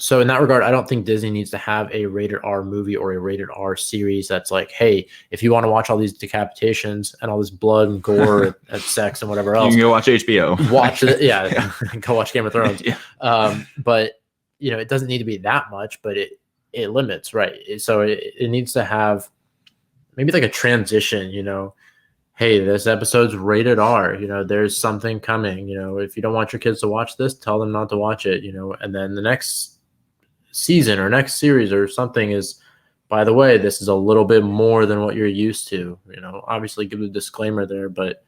So in that regard, I don't think Disney needs to have a rated R movie or a rated R series that's like, hey, if you want to watch all these decapitations and all this blood and gore and sex and whatever else, you can go watch HBO. Watch it. Yeah. Go watch Game of Thrones. But, it doesn't need to be that much, but it limits, right? So it needs to have maybe like a transition, hey, this episode's rated R, there's something coming, if you don't want your kids to watch this, tell them not to watch it, and then the next season or next series or something is, by the way, this is a little bit more than what you're used to, obviously give the disclaimer there, but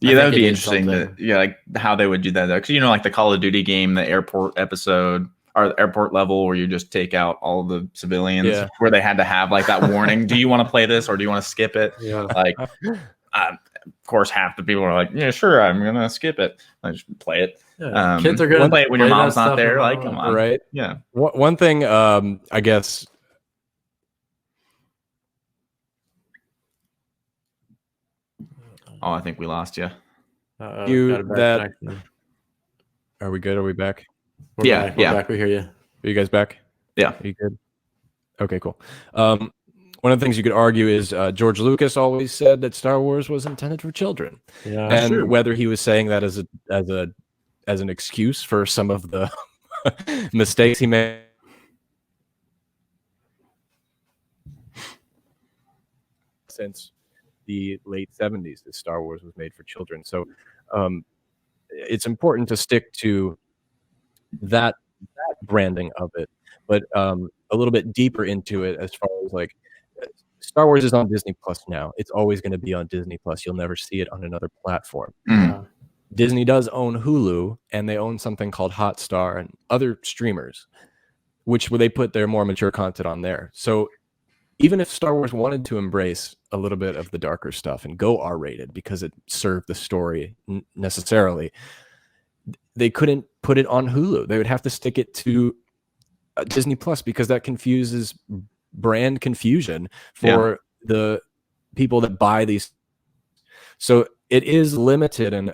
that would be interesting like how they would do that though. Cause like the Call of Duty game, the airport episode, or the airport level where you just take out all the civilians where they had to have like that warning. Do you want to play this or do you want to skip it? Yeah. Like, of course, half the people are like, yeah, sure, I'm going to skip it. I just play it. Yeah. Kids are going to play it when your mom's not there. Like, come on. Right. Yeah. One thing, I guess. Oh, I think we lost you. Are we good? Are we back? We're back. We hear you. Are you guys back? Yeah. Are you good? Okay, cool. One of the things you could argue is George Lucas always said that Star Wars was intended for children, and whether he was saying that as an excuse for some of the mistakes he made. Since the late 70s, that Star Wars was made for children. So it's important to stick to that branding of it, but a little bit deeper into it as far as like Star Wars is on Disney Plus now. It's always going to be on Disney Plus. You'll never see it on another platform. Disney does own Hulu, and they own something called Hotstar and other streamers. which they put their more mature content on there. So even if Star Wars wanted to embrace a little bit of the darker stuff and go R-rated because it served the story necessarily, they couldn't put it on Hulu. They would have to stick it to Disney Plus because that confuses brand confusion for the people that buy these. So it is limited, and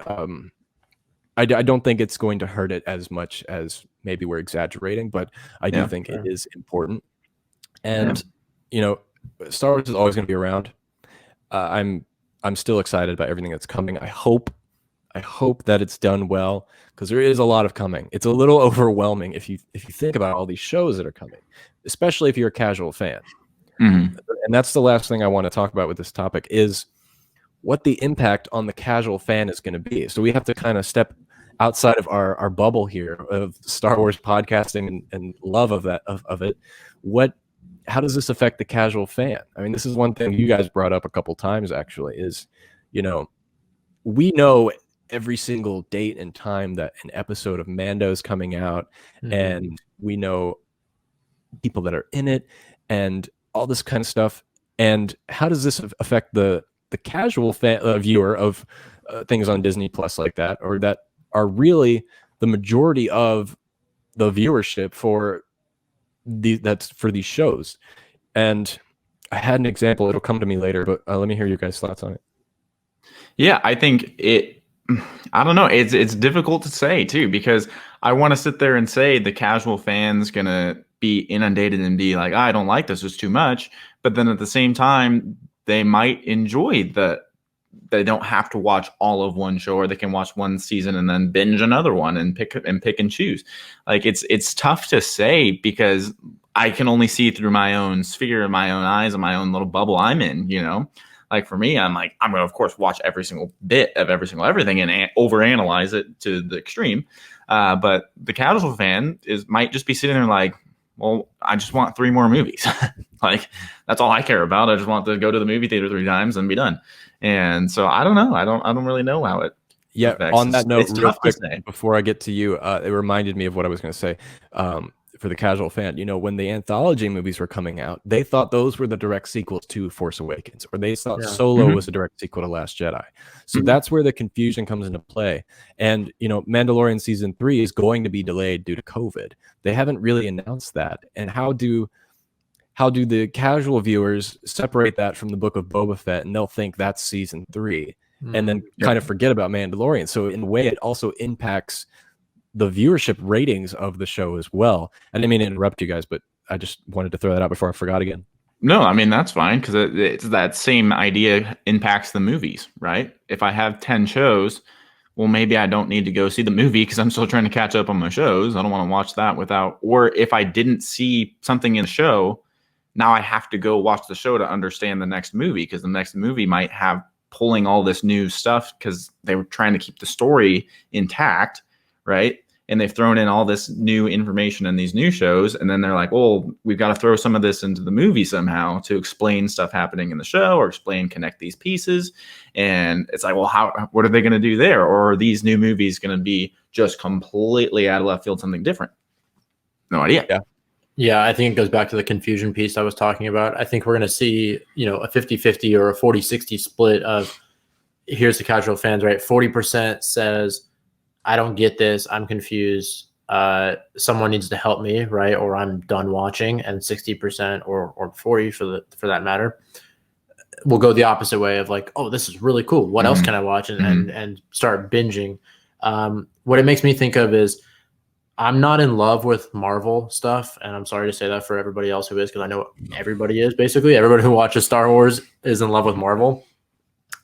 I don't think it's going to hurt it as much as maybe we're exaggerating, but I do think it is important. And Star Wars is always going to be around. I'm still excited about everything that's coming. I hope that it's done well, because there is a lot of coming. It's a little overwhelming if you think about all these shows that are coming, especially if you're a casual fan. And that's the last thing I want to talk about with this topic is what the impact on the casual fan is going to be. So we have to kind of step outside of our bubble here of Star Wars podcasting and love of it. How does this affect the casual fan? I mean, this is one thing you guys brought up a couple times, actually, is, we know every single date and time that an episode of Mando is coming out, and we know people that are in it and all this kind of stuff. And how does this affect the casual fan viewer of things on Disney Plus like that, or that are really the majority of the viewership for these shows? And I had an example. It'll come to me later, but let me hear your guys' thoughts on it. Yeah, I think I don't know. It's difficult to say too, because I want to sit there and say the casual fan's gonna be inundated and be like, I don't like this, it's too much. But then at the same time, they might enjoy they don't have to watch all of one show, or they can watch one season and then binge another one and pick and choose. Like it's tough to say, because I can only see through my own sphere, my own eyes, and my own little bubble I'm in, Like for me, I'm going to, of course, watch every single bit of everything and overanalyze it to the extreme. But the casual fan might just be sitting there like, well, I just want 3 more movies. Like, that's all I care about. I just want to go to the movie theater 3 times and be done. And so I don't know. I don't really know how it affects. On that note, it's real tough quick, to say. before I get to you, it reminded me of what I was going to say. For the casual fan, when the anthology movies were coming out, they thought those were the direct sequels to Force Awakens, or they thought Solo was a direct sequel to Last Jedi. So that's where the confusion comes into play. And, Mandalorian season 3 is going to be delayed due to COVID. They haven't really announced that. And how do the casual viewers separate that from the Book of Boba Fett, and they'll think that's season 3 and then kind of forget about Mandalorian. So in a way, it also impacts the viewership ratings of the show as well. I didn't mean to interrupt you guys, but I just wanted to throw that out before I forgot again. No, I mean, that's fine, because it's that same idea impacts the movies, right? If I have 10 shows, well, maybe I don't need to go see the movie because I'm still trying to catch up on my shows. I don't want to watch that or if I didn't see something in the show, now I have to go watch the show to understand the next movie, because the next movie might have pulling all this new stuff because they were trying to keep the story intact, right? And they've thrown in all this new information in these new shows, and then they're like, well, we've got to throw some of this into the movie somehow to explain stuff happening in the show, or connect these pieces. And it's like, well, what are they going to do there? Or are these new movies going to be just completely out of left field, something different? No idea. Yeah, I think it goes back to the confusion piece I was talking about. I think we're going to see, a 50-50 or a 40-60 split of, here's the casual fans, right? 40% says, I don't get this, I'm confused, someone needs to help me, right? Or I'm done watching. And 60% or 40 for that matter will go the opposite way of like, oh, this is really cool, what else can I watch? And start binging. What it makes me think of is, I'm not in love with Marvel stuff, and I'm sorry to say that for everybody else who is, because I know everybody is. Basically everybody who watches Star Wars is in love with Marvel.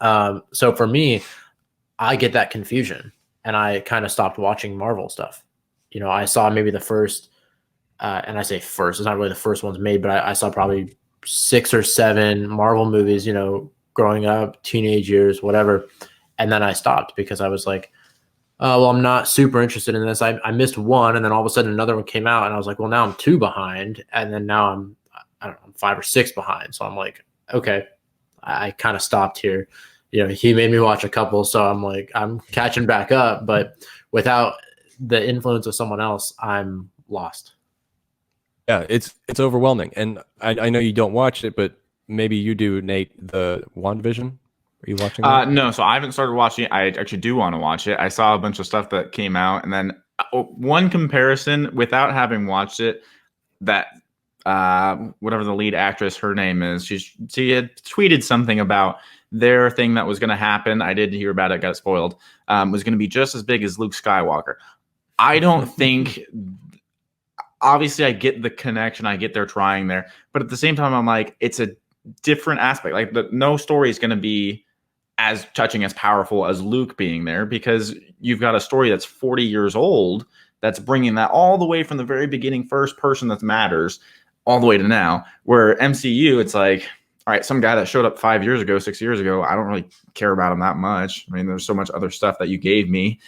So for me, I get that confusion, and I kind of stopped watching Marvel stuff. I saw maybe the first, and I say first, it's not really the first ones made, but I saw probably 6 or 7 Marvel movies, growing up, teenage years, whatever. And then I stopped because I was like, well, I'm not super interested in this. I missed one, and then all of a sudden another one came out, and I was like, well, now I'm 2 behind, and then now I'm 5 or 6 behind. So I'm like, okay, I kind of stopped here. He made me watch a couple, so I'm like, I'm catching back up, but without the influence of someone else, I'm lost. Yeah, it's overwhelming. And I know you don't watch it, but maybe you do, Nate, the WandaVision. Are you watching that? No, so I haven't started watching it. I actually do want to watch it. I saw a bunch of stuff that came out, and then one comparison without having watched it, that whatever the lead actress, her name is, she had tweeted something about their thing that was going to happen. I did hear about it, got spoiled. Was going to be just as big as Luke Skywalker. I don't think. Obviously, I get the connection. I get they're trying there, but at the same time, I'm like, it's a different aspect. Like, no story is going to be as touching, as powerful as Luke being there, because you've got a story that's 40 years old that's bringing that all the way from the very beginning, first person that matters, all the way to now. Where MCU, it's like, all right, some guy that showed up 5 years ago, 6 years ago, I don't really care about him that much. I mean, there's so much other stuff that you gave me.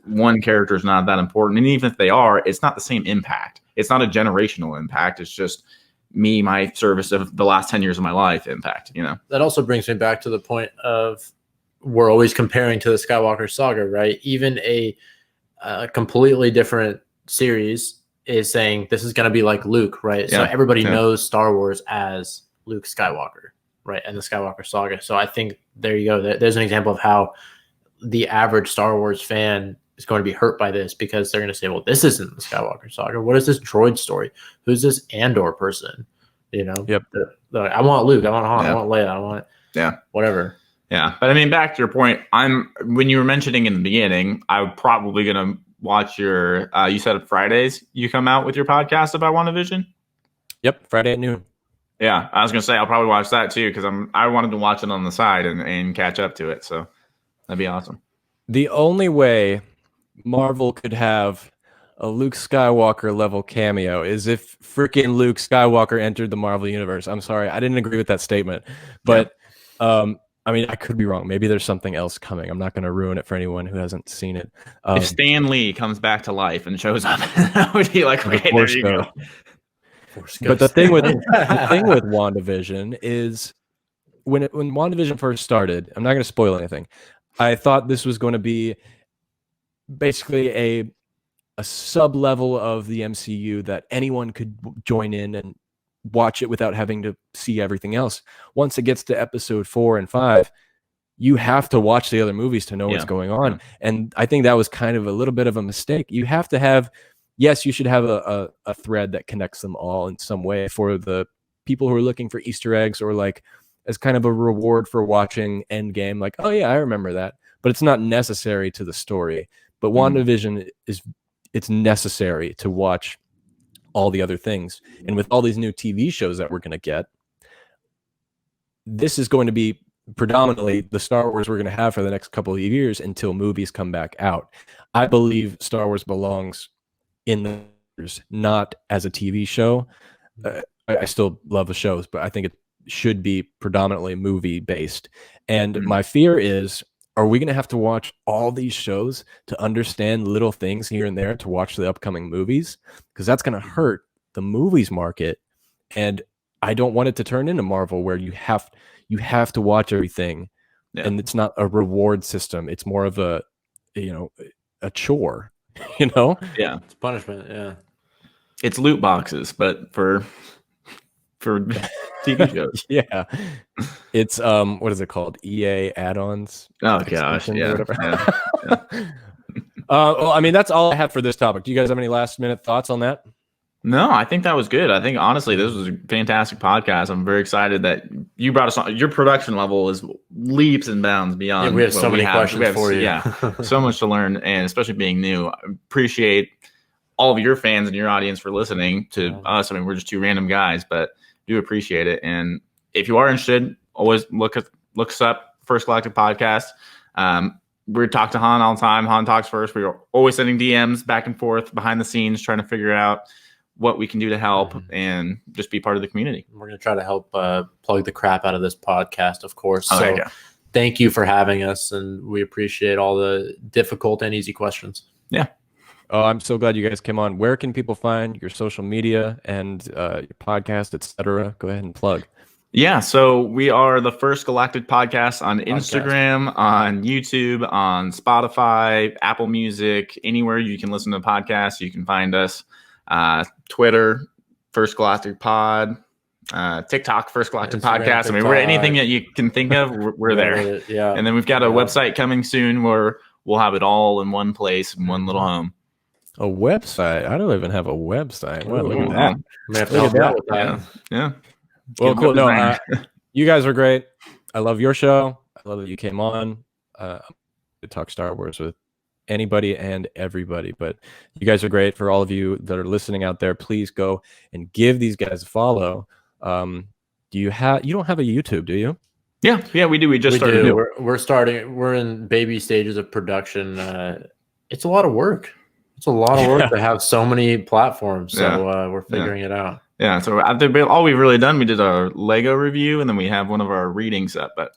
One character is not that important. And even if they are, it's not the same impact. It's not a generational impact. It's just me, my service of the last 10 years of my life impact, you know? That also brings me back to the point of we're always comparing to the Skywalker saga, right? Even a completely different series is saying this is going to be like Luke, right? Yeah. So everybody knows Star Wars as Luke Skywalker, right? And the Skywalker saga. So I think there you go. There's an example of how the average Star Wars fan is going to be hurt by this, because they're going to say, well, this isn't the Skywalker saga. What is this droid story? Who's this Andor person? You know? Yep. They're like, I want Luke. I want Han. I want Leia. I want whatever. Yeah. But I mean, back to your point, when you were mentioning in the beginning, I'm probably going to watch your, you said Fridays you come out with your podcast about WandaVision? Yep, Friday at noon. Yeah, I was going to say I'll probably watch that too, because I wanted to watch it on the side and catch up to it. So that'd be awesome. The only way Marvel could have a Luke Skywalker level cameo is if freaking Luke Skywalker entered the Marvel universe. I'm sorry, I didn't agree with that statement, but I mean, I could be wrong. Maybe there's something else coming. I'm not going to ruin it for anyone who hasn't seen it. If Stan Lee comes back to life and shows up, that would be like, okay, there you go. But the thing with WandaVision is when WandaVision first started, I'm not going to spoil anything. I thought this was going to be basically a sub level of the MCU that anyone could join in and watch it without having to see everything else. Once it gets to episode 4 and 5, you have to watch the other movies to know what's going on. Yeah. And I think that was kind of a little bit of a mistake. You have to have, yes, you should have a thread that connects them all in some way for the people who are looking for Easter eggs, or like as kind of a reward for watching Endgame. Like, oh yeah, I remember that. But it's not necessary to the story. But WandaVision it's necessary to watch all the other things. And with all these new TV shows that we're going to get, this is going to be predominantly the Star Wars we're going to have for the next couple of years until movies come back out. I believe Star Wars belongs in the theaters, not as a TV show. I still love the shows, but I think it should be predominantly movie based. And my fear is, are we going to have to watch all these shows to understand little things here and there to watch the upcoming movies? Because that's going to hurt the movies market. And I don't want it to turn into Marvel where you have to watch everything. Yeah. And it's not a reward system. It's more of a chore, Yeah. It's punishment. Yeah. It's loot boxes, but for TV shows. Yeah. It's what is it called? EA add-ons. Oh gosh, yeah. Well, I mean, that's all I have for this topic. Do you guys have any last minute thoughts on that? No, I think that was good. I think honestly, this was a fantastic podcast. I'm very excited that you brought us on. Your production level is leaps and bounds beyond. Yeah, we have so many questions for you. Yeah, so much to learn, and especially being new. I appreciate all of your fans and your audience for listening to us. I mean, we're just two random guys, but do appreciate it. And if you are interested, always look us up, First Galactic Podcast. We talk to Han all the time. Han talks first. We're always sending DMs back and forth behind the scenes, trying to figure out what we can do to help and just be part of the community. We're going to try to help plug the crap out of this podcast, of course. So thank you for having us, and we appreciate all the difficult and easy questions. Yeah. Oh, I'm so glad you guys came on. Where can people find your social media and your podcast, etc.? Go ahead and plug. Yeah, so we are the First Galactic Podcast on Instagram, on YouTube, on Spotify, Apple Music, anywhere you can listen to podcasts, you can find us. Twitter, First Galactic Pod, TikTok, First Galactic Instagram, Podcast. I mean, we're anything that you can think of, we're there. Yeah. And then we've got a website coming soon where we'll have it all in one place, in one little home. A website? I don't even have a website. Well, look at that. I'm gonna have to help you out with that. Yeah. Well, Get cool. No, design. you guys are great. I love your show. I love that you came on to talk Star Wars with anybody and everybody. But you guys are great. For all of you that are listening out there, please go and give these guys a follow. You don't have a YouTube, do you? Yeah, we do. We just started. We're starting. We're in baby stages of production. It's a lot of work. It's a lot of work to have so many platforms. So we're figuring it out. Yeah. So all we've really done, we did our Lego review, and then we have one of our readings up. But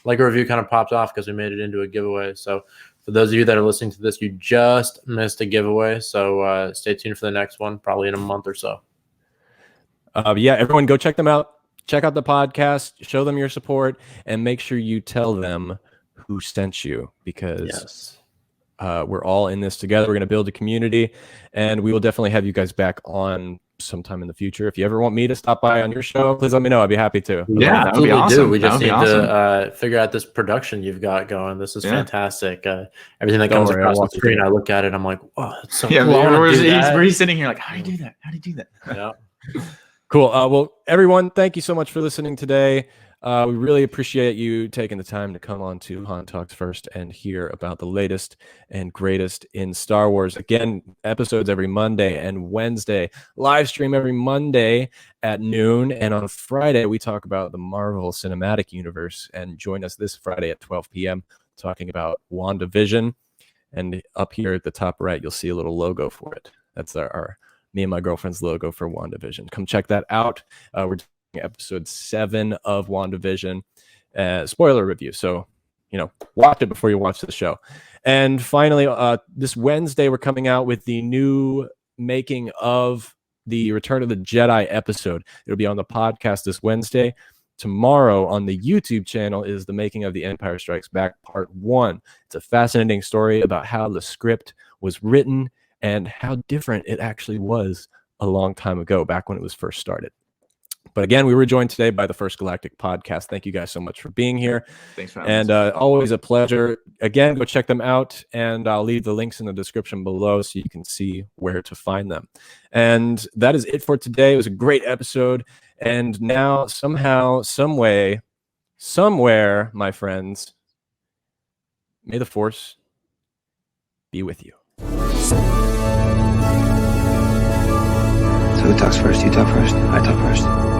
Lego review kind of popped off because we made it into a giveaway. So for those of you that are listening to this, you just missed a giveaway. So stay tuned for the next one, probably in a month or so. Everyone go check them out. Check out the podcast, show them your support, and make sure you tell them who sent you, because we're all in this together. We're going to build a community, and we will definitely have you guys back on sometime in the future. If you ever want me to stop by on your show, please let me know. I'd be happy to. Yeah, that would be awesome. We just need to figure out this production you've got going. This is fantastic. Everything that comes across the screen, I look at it, I'm like, wow, it's so cool. He's sitting here like, how do you do that? How do you do that? Yeah. Cool. Well, everyone, thank you so much for listening today. We really appreciate you taking the time to come on to Han Talks First and hear about the latest and greatest in Star Wars. Again, episodes every Monday and Wednesday, live stream every Monday at noon. And on Friday, we talk about the Marvel Cinematic Universe. And join us this Friday at 12 p.m. talking about WandaVision. And up here at the top right, you'll see a little logo for it. That's our me and my girlfriend's logo for WandaVision. Come check that out. We're doing episode 7 of WandaVision, spoiler review. So, watch it before you watch the show. And finally, this Wednesday, we're coming out with the new making of the Return of the Jedi episode. It'll be on the podcast this Wednesday. Tomorrow on the YouTube channel is the making of The Empire Strikes Back Part 1. It's a fascinating story about how the script was written and how different it actually was a long time ago, back when it was first started. But again, we were joined today by the First Galactic Podcast. Thank you guys so much for being here. Thanks for having us. Always a pleasure. Again, go check them out, and I'll leave the links in the description below so you can see where to find them. And that is it for today. It was a great episode. And now, somehow, some way, somewhere, my friends, may the Force be with you. So who talks first? You talk first? I talk first.